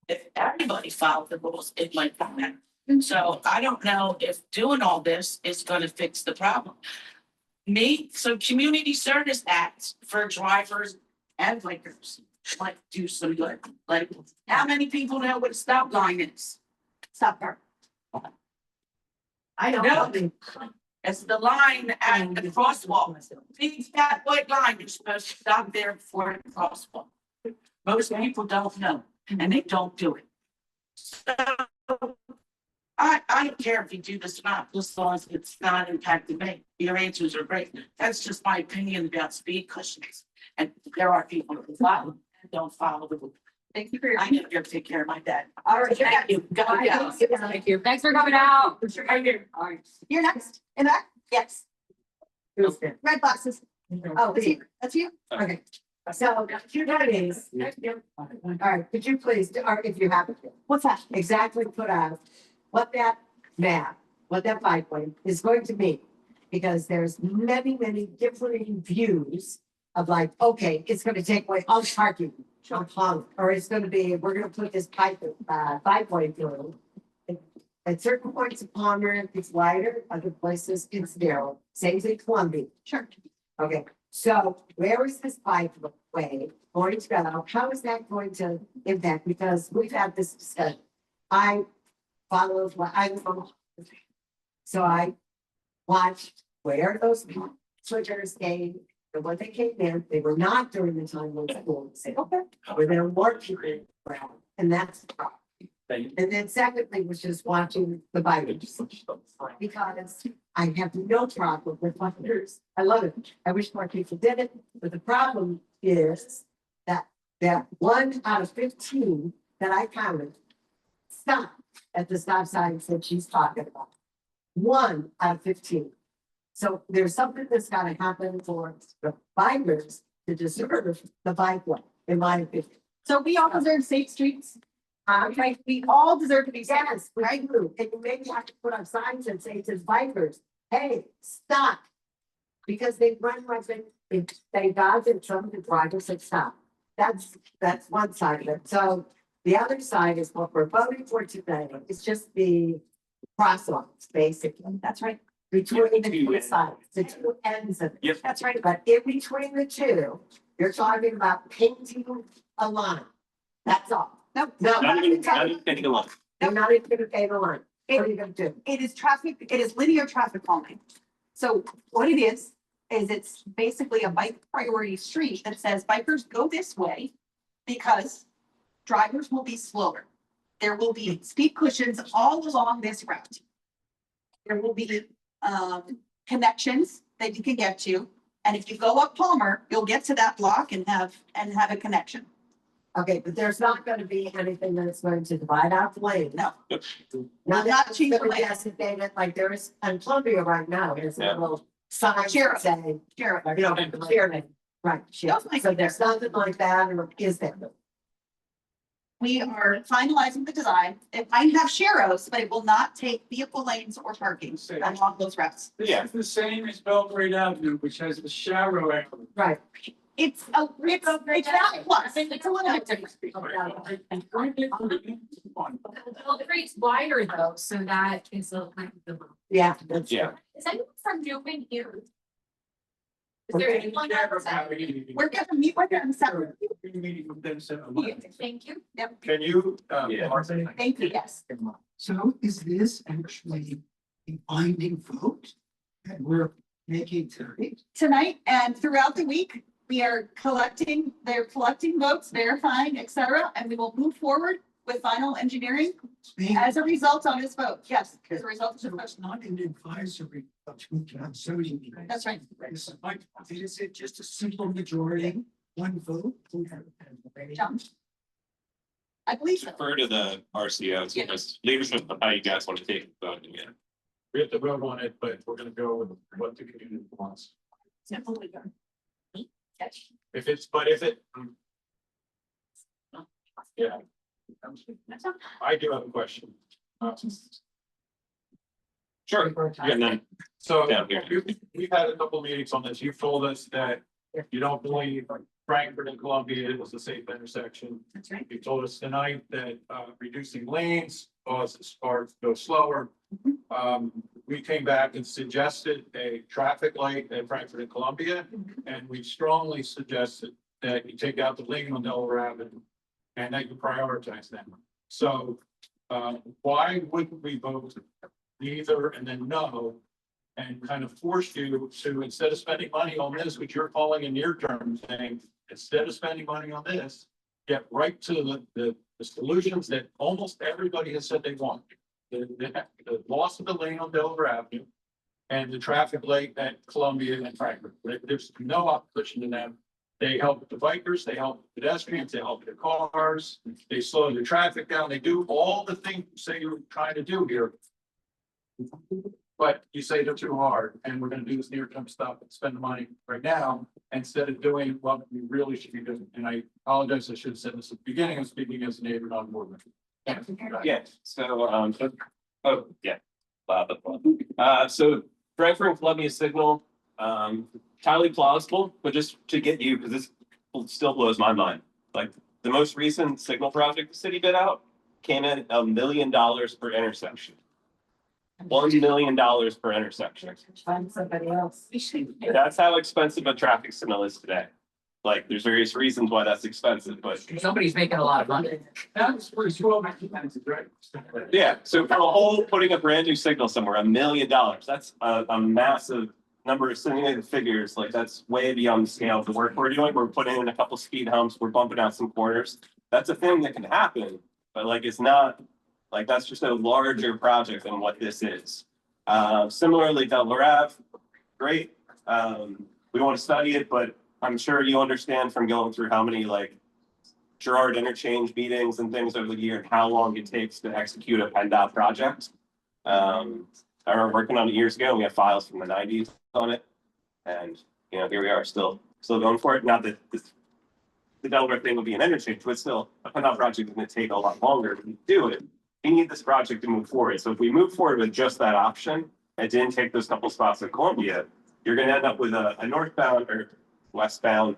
if everybody followed the rules, it might be better. So I don't know if doing all this is gonna fix the problem. So community service acts for drivers and bikers might do some good. Like, how many people know what a stop line is? Stop there. I No. don't. It's the line at the crosswalk. Big fat white line, you're supposed to stop there before the crosswalk. Most people don't know, and they don't do it. So I don't care if you do this or not, just as long as it's not impacting me. Your answers are great. That's just my opinion about speed cushions. And there are people who follow and don't follow the rule. Thank you for your. I need to go take care of my dad. All right, Thank you. Go, go. Thank you. Thanks for coming out. Right here. All right. You're next. In the back? Yes. Red glasses. Oh, that's you? Okay. So, two days. All right, could you please, or if you have it, What's that? exactly put out what that map, what that bikeway is going to be? Because there's many differing views of like, okay, it's gonna take away all parking, or it's gonna be, we're gonna put this bikeway through. At certain points of Palmer, it's wider, other places it's narrow, same thing Columbia. Sure. Okay, so where is this bikeway going to go? How is that going to impact? Because we've had this discussion. I followed what I'm from. So I watched where those switchers came and when they came in, they were not during the time when school was open. Where there were more people around, and that's the problem. And then secondly, was just watching the bikers. Because I have no problem with bikers. I love it. I wish more people did it, but the problem is that 1 out of 15 that I counted stopped at the stop signs that she's talking about. 1 out of 15. So there's something that's gotta happen for the bikers to deserve the bikeway, in my opinion. So we all deserve safe streets. Like we all deserve to be safe, Yes, right? right, Lou, and you maybe have to put up signs and say to bikers, hey, stop. Because they run like they dodge and some of the drivers that stop. That's one side of it. So the other side is what we're voting for today. It's just the crosswalks, basically. That's right. Between the two sides, the two ends of it. Yep. That's right. But in between the two, You're talking about painting a line. That's all. No, No, Not even getting a look. you're not even gonna pay the line. What are you gonna do? it is traffic, it is linear traffic calming. So what it is it's basically a bike priority street that says bikers go this way because drivers will be slower. There will be speed cushions all along this route. There will be connections that you can get to. And if you go up Palmer, you'll get to that block and have a connection. Okay, but there's not gonna be anything that's going to divide out the lane. No. Not Not change the lane. designated like there is in Columbia right now, there's a Yeah. little sign Sheriff. saying, Sheriff. you know, clear, right, sheriff. That's So there's nothing like that, or is there? We are finalizing the design. It might have sharrows, but it will not take vehicle lanes or parking along those routes. This is the same as Belgrade Avenue, which has the shallow avenue. Right. It's not plus, it's a little bit different. Well, the rate's wider though, so that is a kind of. Yeah. That's Yeah. Is anyone from Newman here? Is there anyone outside? We're gonna meet with them separately. Thank you. Yep, Can you, Yeah. Martha, thank you, yes. So is this actually a binding vote that we're making tonight? Tonight and throughout the week, they're collecting votes, verifying, et cetera, and we will move forward with final engineering as a result of this vote. Yes, as a result of the vote. It's not an advisory, but we can zoning. That's right. Is it just a simple majority, one vote? John? I believe so. Defer to the RCO, so just leadership of how you guys want to take the vote again. we have to vote on it, but we're gonna go with what the community wants. If it's, but if it. Yeah. I do have a question. Sure. Yeah, and then So down here. we've had a couple of meetings on this. You've told us that you don't believe Frankfurt and Columbia is a safe intersection. That's right. You told us tonight that reducing lanes causes cars to go slower. We came back and suggested a traffic light at Frankfurt and Columbia, and we strongly suggested that you take out the lane on Delaware Avenue and that you prioritize them. So why wouldn't we vote neither and then no? And kind of force you to, instead of spending money on this, which you're calling a near-term thing, instead of spending money on this, get right to the solutions that almost everybody has said they want. The loss of the lane on Delaware Avenue and the traffic light at Columbia and Frankfurt. There's no opposition to them. They help the bikers, they help pedestrians, they help the cars, they slow the traffic down, they do all the things you say you're trying to do here. But you say they're too hard, and we're gonna do this near-term stuff and spend the money right now, instead of doing what we really should be doing. And I apologize, I should have said this at the beginning, I'm speaking as a neighbor, not a board member. Yeah, so, oh, yeah. So Frankfurt and Columbia signal, entirely plausible, but just to get you, because this still blows my mind. Like, the most recent signal project the city bid out came in $1 million per intersection. $1 million per intersection. Find somebody else. That's how expensive a traffic signal is today. Like, there's various reasons why that's expensive, but Somebody's making a lot of money. That's where it's well documented, right? yeah, so for a whole, putting a brand new signal somewhere, $1 million, that's a massive number of single figures. Like, that's way beyond the scale of the work we're doing. We're putting in a couple speed humps, we're bumping out some corners. That's a thing that can happen, but like, it's not, like, that's just a larger project than what this is. Similarly, Delaware Ave, great. We want to study it, but I'm sure you understand from going through how many like Gerard interchange meetings and things over the year and how long it takes to execute a PennDOT project. I remember working on it years ago. We have files from the 90s on it, and you know, here we are still going for it. Not that the Delaware thing will be an interchange, but still, a PennDOT project is going to take a lot longer to do it. We need this project to move forward. So if we move forward with just that option and didn't take those couple spots at Columbia, you're going to end up with a northbound or westbound,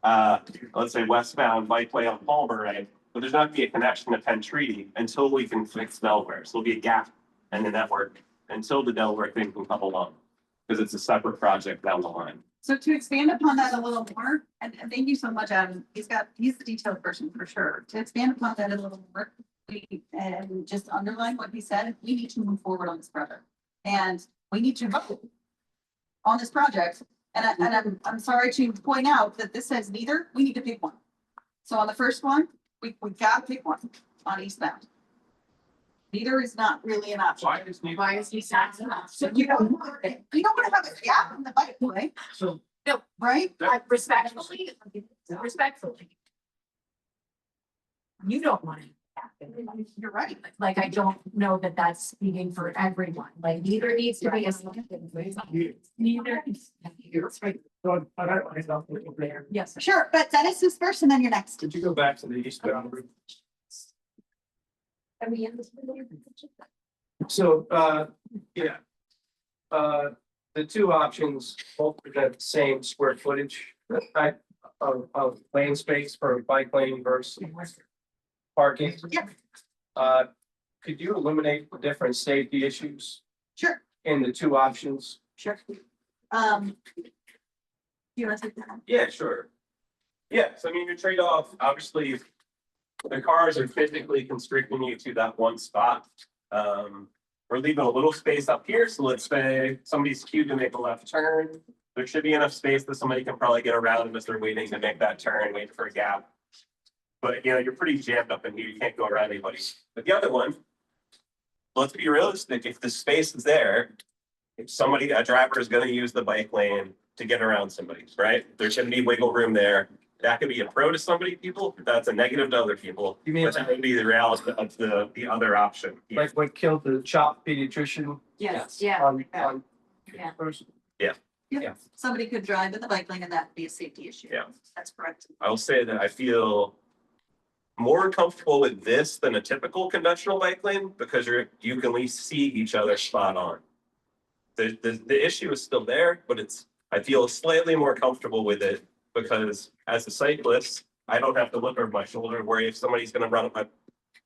let's say westbound bikeway on Palmer, right? But there's not going to be a connection to Penn Treaty until we can fix Delaware. So there'll be a gap in the network until the Delaware thing can come along, because it's a separate project down the line. So to expand upon that a little more, and thank you so much, Adam, he's the detailed person for sure. To expand upon that a little more, and just underline what he said, we need to move forward on this project. And we need to vote on this project. And I'm sorry to point out that this says neither, we need to pick one. So on the first one, we gotta pick one on eastbound. Neither is not really an option. Why is neither? Why is he not? So you don't want to have a gap in the bikeway, So right? Respectfully. You don't want it to happen. You're right. Like, I don't know that that's speaking for everyone, like, neither needs to be a. Neither. Yes. Sure, but Dennis is first and then you're next. Could you go back to the eastbound route? Are we in this? So, yeah. The two options both present the same square footage type of lane space for bike lane versus parking. Yeah. Could you eliminate the different safety issues Sure, in the two options? sure. You want to take that? Yeah, sure. Yeah, so I mean, your trade-off, obviously, the cars are physically constricting you to that one spot. We're leaving a little space up here, so let's say somebody's queued to make a left turn. There should be enough space that somebody can probably get around as they're waiting to make that turn, waiting for a gap. But you know, you're pretty jammed up in here, you can't go around anybody. But the other one, let's be realistic, if the space is there, if a driver is gonna use the bike lane to get around somebody, right? There shouldn't be wiggle room there. That could be a pro to somebody, people, that's a negative to other people. You mean But that would be the reality of the other option. like what killed the CHOP pediatrician Yes, yeah. on Yeah. person? Yeah. Somebody could drive in the bike lane and that would be a safety issue. Yeah. That's correct. I will say that I feel more comfortable with this than a typical conventional bike lane because you can at least see each other spot on. The issue is still there, but I feel slightly more comfortable with it because as a cyclist, I don't have to look over my shoulder and worry if somebody's gonna run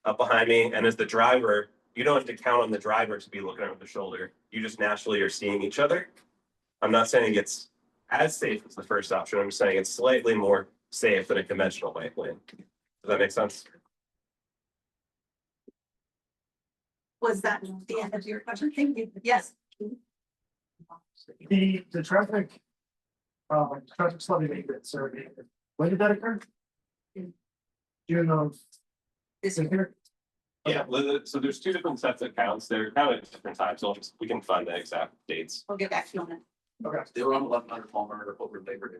up behind me. And as the driver, you don't have to count on the driver to be looking over the shoulder. You just naturally are seeing each other. I'm not saying it's as safe as the first option. I'm saying it's slightly more safe than a conventional bike lane. Does that make sense? Was that the end of your question? Thank you. Yes. The traffic study maintenance survey, when did that occur? June of This year? Yeah, so there's two different sets of counts. They're kind of different times. We can find the exact dates. We'll get back to you on it. Okay. They were on 1100 Palmer over Labor Day.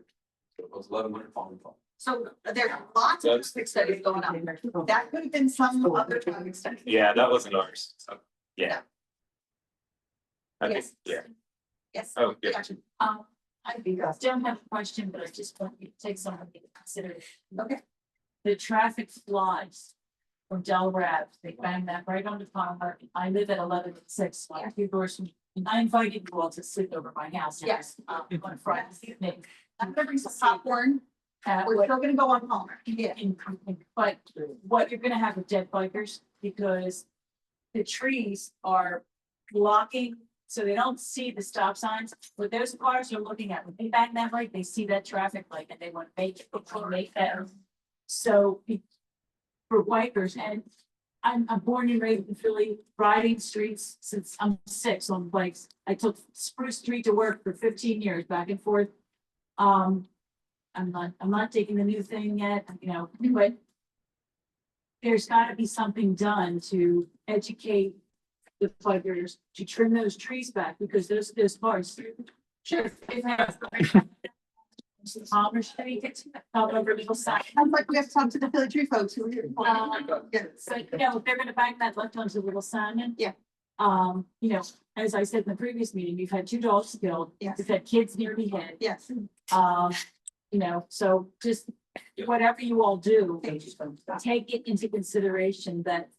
So it was 1100 Palmer. So there are lots of traffic studies going on. That could have been some other traffic study. Yeah, that wasn't ours. So, yeah. I think, Yes. yeah. Yes. Oh, yeah. Gotcha. I don't have a question, but I just want you to take something into consideration. Okay. The traffic flies from Delaware Ave, they bang that right onto Palmer. I live at 11/6, like a few doors from, and I invited you all to sit over my house. Yes. On Friday evening. I'm gonna bring some popcorn. We're still gonna go on Palmer. Yeah. But what you're gonna have with dead bikers, because the trees are blocking, so they don't see the stop signs. What those cars are looking at, when they bang that light, they see that traffic light and they want to make that. So for bikers, and I'm born and raised in Philly, riding streets since I'm 6 on bikes. I took Spruce Street to work for 15 years, back and forth. I'm not taking the new thing yet, but there's gotta be something done to educate the bikers to trim those trees back, because those cars. Sure. Palmer Street, over legal side. I'm like, we have to talk to the Philly Tree folks who are here. So, they're gonna bang that left onto Little Simon. Yeah. As I said in the previous meeting, we've had 2 dogs killed. Yes. We've had kids nearly hit. Yes. So just whatever you all do, take it into consideration that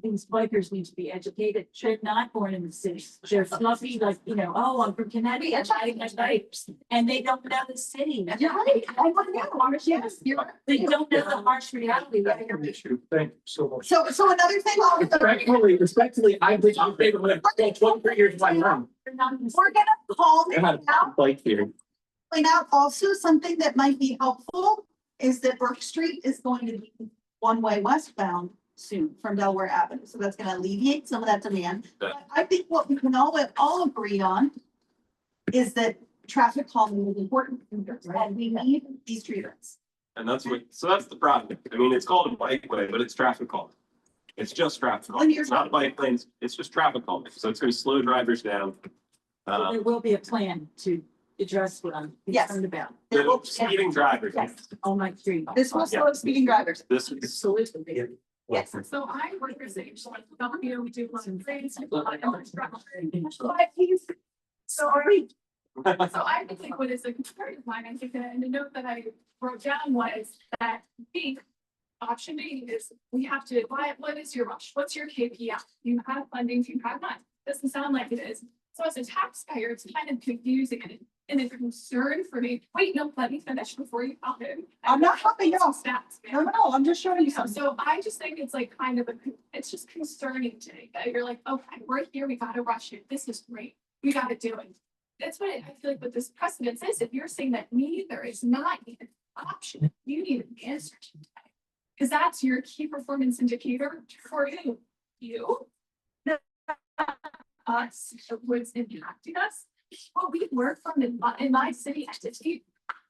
these bikers need to be educated. They're not born in the city. They're fluffy, like, oh, I'm from Connecticut, I'm riding my bikes, and they don't know the city. You're right. I want to know. Yes, you're right. They don't know the harsh reality. Issue. Thank you so much. So another thing. Respectfully, I've been on paper when I 23 years of my life. We're gonna call I this had a out. bike here. point out also something that might be helpful is that Burke Street is going to be one-way westbound soon from Delaware Avenue. So that's gonna alleviate some of that demand. But I think what we can all agree on is that traffic calming is important and we need these treatments. And that's what, so that's the problem. I mean, it's called a bikeway, but it's traffic calming. It's just traffic calming. It's not bike lanes, it's just traffic calming. So it's gonna slow drivers down. There will be a plan to address what I'm Yes. concerned about. The speeding drivers. Yes, on my street. This will slow speeding drivers. This is. Absolutely. Yes. So I work as a, we do lots of things. Sorry. So I think what is a concern of mine, I think that, and the note that I wrote down was that B, option B is we have to, what is your rush? What's your KPI? You have funding, you have not. Doesn't sound like it is. So as a taxpayer, it's kind of confusing and a concern for me. Wait, no, let me finish before you hop in. I'm not hopping Some off. stats. No, no, I'm just showing you something. So I just think it's like kind of it's just concerning to me that you're like, okay, we're here, we gotta rush it. This is great. We gotta do it. That's what I feel like what this precedent is. If you're saying that neither is not even an option, you need an answer to that. Because that's your key performance indicator for who? You. Us, what's impacting us. What we work from in my city entity,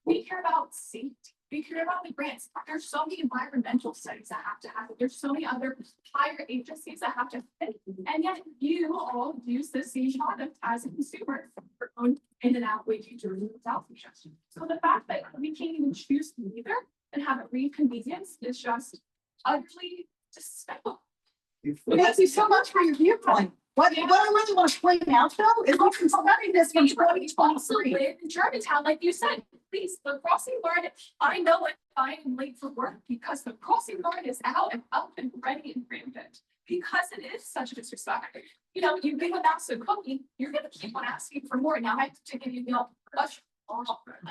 we care about safety. We care about the grants. There's so many environmental studies that have to happen. There's so many other higher agencies that have to fit. And yet you all use the same product as a consumer for own in and out way during the South suggestion. So the fact that we can't even choose neither and have it reconvenience is just utterly despicable. Thank you so much for your viewpoint. What I really want to point out though is we've been studying this from 2023. Live in Germantown, like you said, please, the crossing guard, I know it, I am late for work because the crossing guard is out and up and ready and rampant. Because it is such a disrespect. You know, you give a mouse a cookie, you're gonna keep on asking for more. Now I have to give you a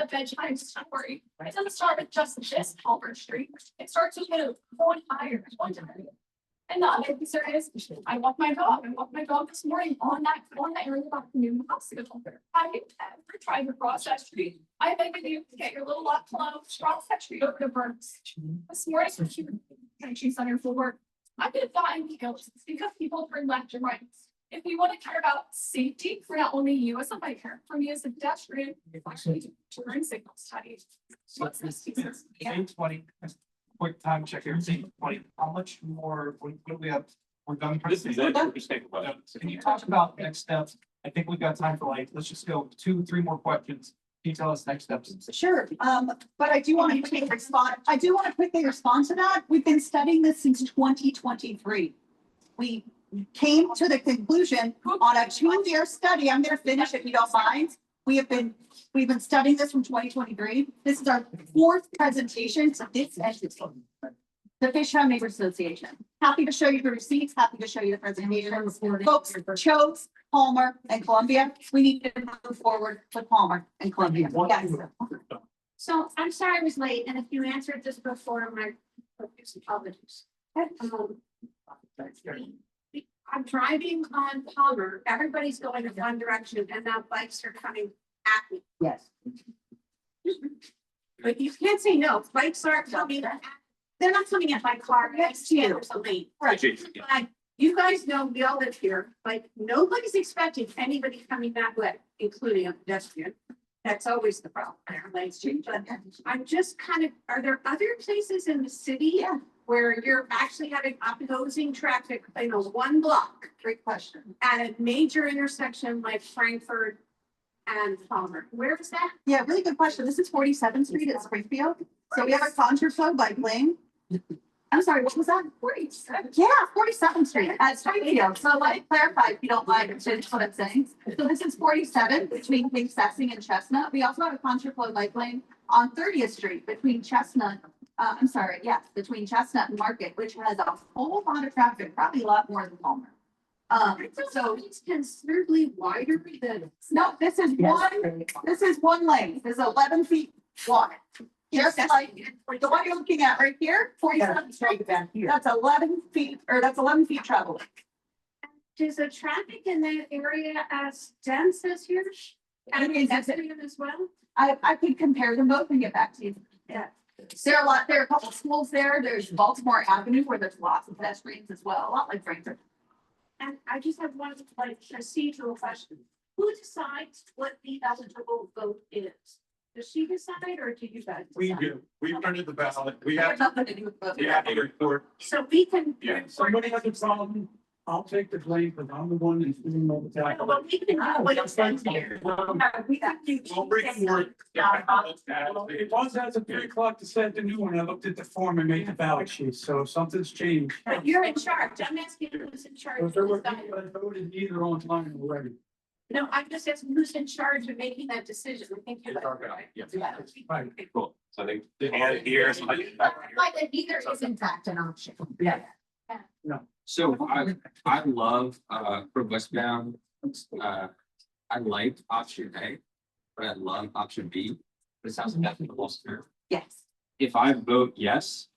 bedtime story. It doesn't start with just this Albert Street. It starts with a one higher. And the other concern is, I walked my dog this morning on that area about the new hospital. Have you ever tried to cross that street? I beg of you to get your little lot closed, cross that street over to Burns. This morning, she's on her for work. I'm gonna die in kills because people turn left and right. If we want to care about safety for not only you as a biker, for me as a pedestrian, actually turn signal studies. What's this? Yeah. 20. Quick time check here. 20. How much more? What do we have? We're done. This is it. Just take a question. Can you talk about next steps? I think we've got time for let's just go 2-3 more questions. Can you tell us next steps? Sure, but I do want to quickly respond. To that. We've been studying this since 2023. We came to the conclusion on a 2-year study. I'm going to finish if you don't mind. We've been studying this from 2023. This is our 4th presentation to this entity, the Fishtown Neighbors Association. Happy to show you the receipts, happy to show you the presentations. Folks chose Palmer and Columbia. We need to move forward with Palmer and Columbia. Yes. So I'm sorry I was late, and if you answered this before, my apologies. I'm driving on Palmer, everybody's going in one direction, and now bikes are coming at me. Yes. But you can't say no, bikes aren't coming, they're not coming at my car next to you, there's a lane. Right. But you guys know, we all live here, like, nobody's expecting anybody coming that way, including a pedestrian. That's always the problem, lanes change, but I'm just kind of, are there other places in the city? Where you're actually having opposing traffic in a one block? Great question. At a major intersection like Frankfurt and Palmer, where is that? Yeah, really good question. This is 47th Street at Springfield. So we have a contour flow bike lane. I'm sorry, what was that? 47. Yeah, 47th Street at Springfield. So let me clarify if you don't mind, finish what I'm saying. So this is 47 between King Sessing and Chestnut. We also have a contour flow bike lane on 30th Street between Chestnut. Between Chestnut and Market, which has a whole lot of traffic, probably a lot more than Palmer. So it's considerably wider than. No, this is one lane. This is 11 feet wide. Just like the one you're looking at right here, 47th Street. That's 11 feet, or that's 11 feet travel. Is the traffic in that area as dense as here? And is that as well? I could compare them both and get back to you. Yeah. There are a couple schools there. There's Baltimore Avenue where there's lots of pedestrians as well, a lot like Frankfurt. And I just have one like procedural question. Who decides what the eligible vote is? Does she decide or do you guys? We decide? do, we printed the ballot, we There's have, nothing to do with both. we have a report. So we can. Yeah, Somebody has a problem, I'll take the blame, because I'm the one that's doing all the time. Well, we can do what it says here. We can do. We'll bring forward. It was as of 3 o'clock to set the new one, I looked at the form and made the ballot sheet, so if something's changed. But you're in charge. I'm asking who's in charge. Because there were of that. people that voted neither online already. No, I'm just asking who's in charge of making that decision. I think you're right. Yeah. Right. Cool. So I think the hand here is like. Like neither is in fact an option. Yeah. So I love for westbound, I liked option A, but I love option B. But it sounds like that's the most fair. Yes. If I vote yes,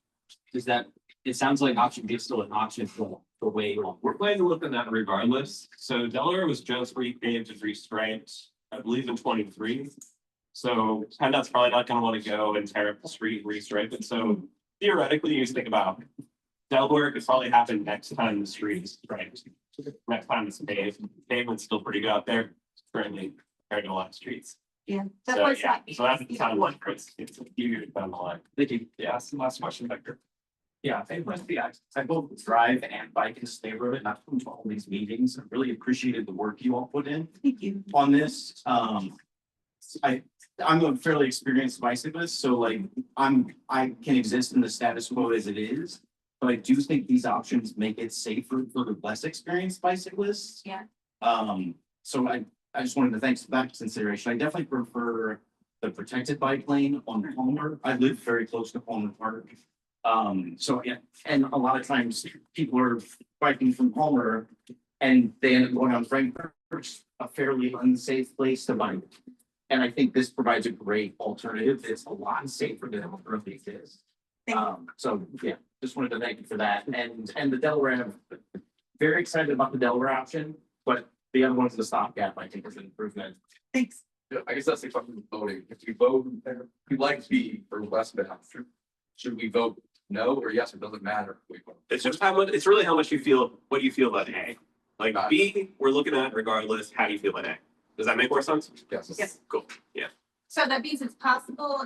does that, it sounds like option B is still an option for the way you want. We're planning to look at that regardless. So Delaware was just repaved and restriped, I believe in 23. So PennDOT's probably not gonna want to go and tear up the street, restripe it. So theoretically, you just think about Delaware could probably happen next time the street is striped. Next time it's paved, pavement's still pretty good out there currently compared to a lot of streets. Yeah. That So was yeah, so that's the kind of like, it's a few years down the line. Thank you. Yeah, that's the last question, Victor. Yeah, I both drive and bike in this neighborhood, and I've come to all these meetings. I really appreciated the work you all put in Thank you. on this. I'm a fairly experienced bicyclist, so like I can exist in the status quo as it is. But I do think these options make it safer for less experienced bicyclists. Yeah. So I just wanted to thanks for that consideration. I definitely prefer the protected bike lane on Palmer. I live very close to Palmer Park. So yeah, and a lot of times people are biking from Palmer and they end up going on Frankfurt, a fairly unsafe place to bike. And I think this provides a great alternative. It's a lot safer than it currently is. So yeah, just wanted to thank you for that. And the Delaware, I'm very excited about the Delaware option, but the other one's the stopgap, I think is an improvement. Thanks. Yeah, I guess that's the question with voting. If we vote, we like B for westbound, should we vote no or yes, it doesn't matter? It's just how much, it's really how much you feel, what do you feel about A? Like B, we're looking at regardless, how do you feel about A? Does that make more sense? Yes. Yes. Cool, yeah. So that means it's possible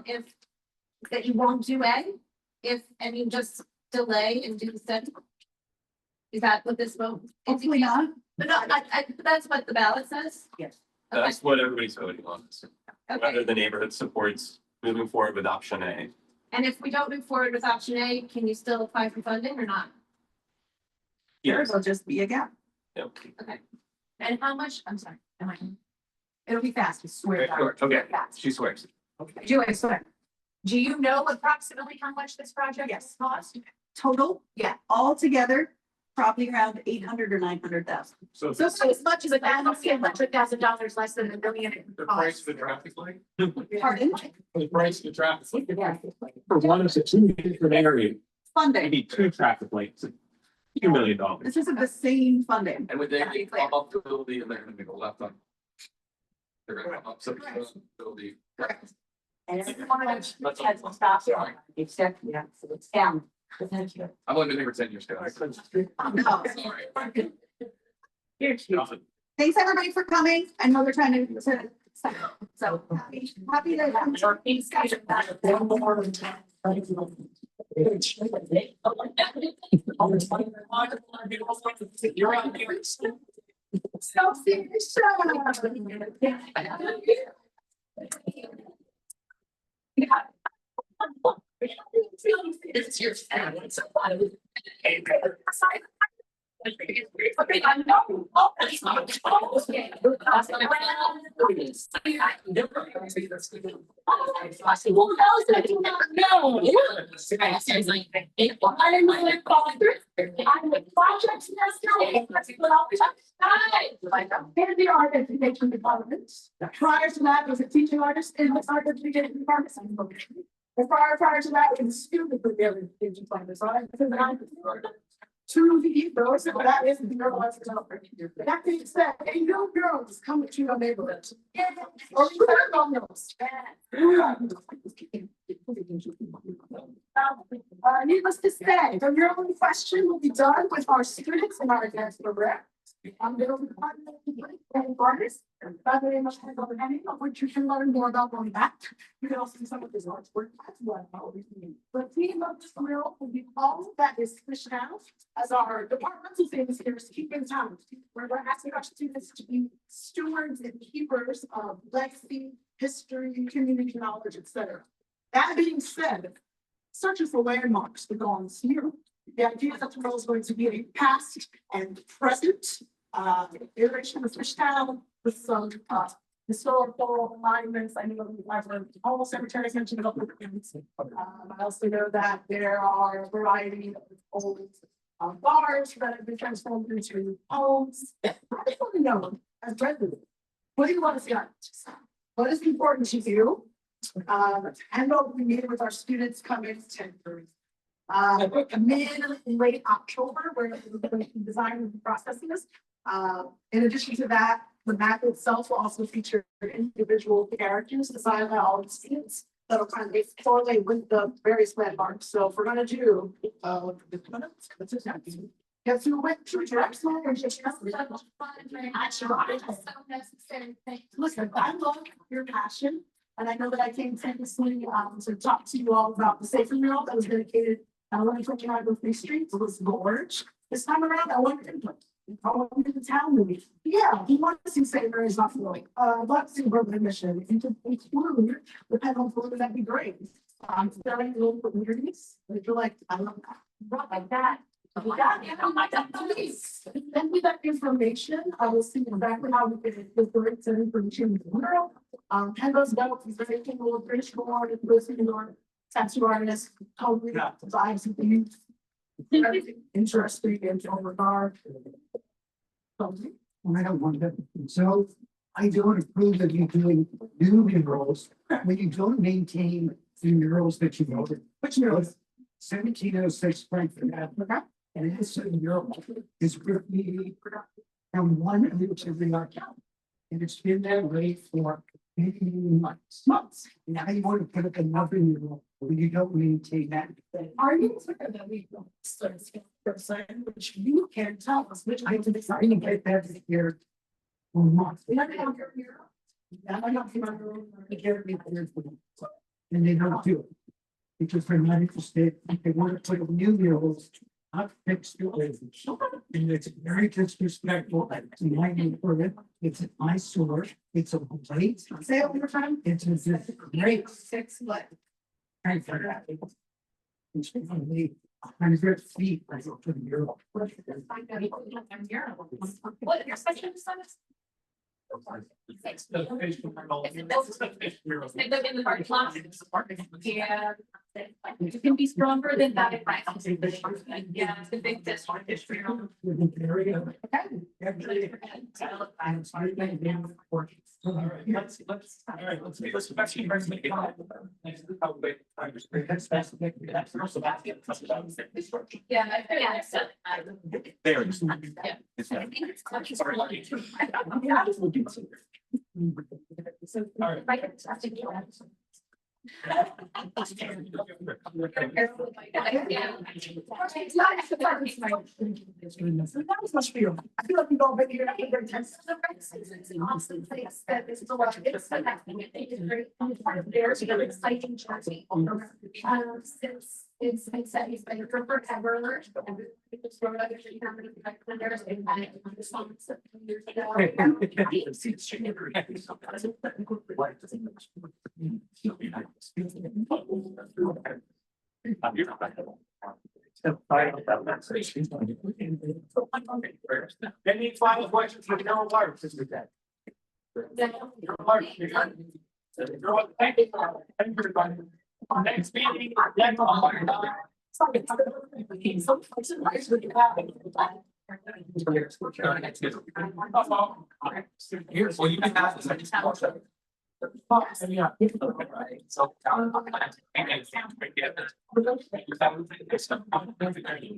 that you won't do A, and you just delay and do the study? Is that what this vote? Hopefully not. But no, that's what the ballot says? Yes. Okay. That's what everybody's voting on. Whether Okay, the neighborhood supports moving forward with option A. and if we don't move forward with option A, can you still apply for funding or not? Yes. There'll just be a gap. Yep. Okay. And how much, I'm sorry, it'll be fast, I swear. to God. Okay, Fast. she swears. Do I swear? Do you know approximately how much this project Yes. cost? Total, yeah, all together, probably around 800 or 900,000. So So it's as much as $100,000 less than $1 million. in the price cost. of the traffic light, Pardon? the price of the traffic light. For one of the two different areas, Funding. maybe two traffic lights, $2 million. This isn't the same funding. And when they come up the building and they're gonna go left on. They're gonna come up some building. Correct. And it's one of those, let's have some stop sign, except, yeah, so it's down. Thank you. I've only been here for 10 years, guys. No. Sorry. Thanks, everybody, for coming. I know they're trying to, so happy It's your family, so The art education department. Prior to that, was a teaching artist in the art education department. And prior to that, was a student for the education department. So to the ethos, but that is the girl that's developing. That being said, a young girl is coming to your neighborhood. Or you have on those. Needless to say, the Mural question will be done with our students in our advanced program. There will be artists by the name of FNA, of which you can learn more about on that. You can also see some of his artwork as well. The theme of this mural will be all that is Fishtown, as our departmental things here is keeping town. We're asking our students to be stewards and keepers of legacy, history, community knowledge, etc. That being said, searching for landmarks to go on this mural. The idea that the mural is going to be a past and present iteration of Fishtown with some historical alignments. I know our almost secretary has mentioned about the I also know that there are a variety of old bars that have been transformed into homes. I just want to know, as residents, what do you want to see? What is important to you? And what we meet with our students coming to mid and late October, where we're going to be designing the processes. In addition to that, the map itself will also feature individual characters designed by all the students that'll kind of correlate with the various landmarks. So if we're going to do, guess who went to direct Listen, I love your passion. And I know that I came previously to talk to you all about the safety mural that was dedicated at 1129 Free Street. It was gorge. This time around, I want your input. I want you to tell me, yeah, you want to see St. Mary's not flowing. I'd love to see urban mission and to include the pedal floor, that'd be great. Starting local communities, I feel like I love that. Not like that. Please send me that information. I will see exactly how we can incorporate that information in the world. Pendo's note is very capable of British born and listening or tattoo artist, totally vibes and things. Interesting and on regard. I don't want that. So I don't approve of you doing new murals when you don't maintain the murals that you wrote. Which murals? 1706 Frankfurt Avenue. And this mural is really from one end to the other. And it's been that way for many months. Now you want to put up another mural when you don't maintain that. Are you clear that we don't start which you can tell us which item is going to get that here? Or not. We don't have your mural. I'm not and they don't do it. Because they're not interested, they want to put a new murals up next to it. And it's very disrespectful to my neighborhood. It's an eyesore. It's a great. Say it one more time. It's a great 6 foot. It's only 100 feet. I go to the mural. What your section is? In the parking lot. Yeah. It can be stronger than that. Yeah, it's a big district. That was much feel. I feel like we've all been here. I think they're tense. There's an exciting journey. It's been forever. Any final questions for Carol Lark? Thank you, everybody. Next meeting. Here's what you can have is I just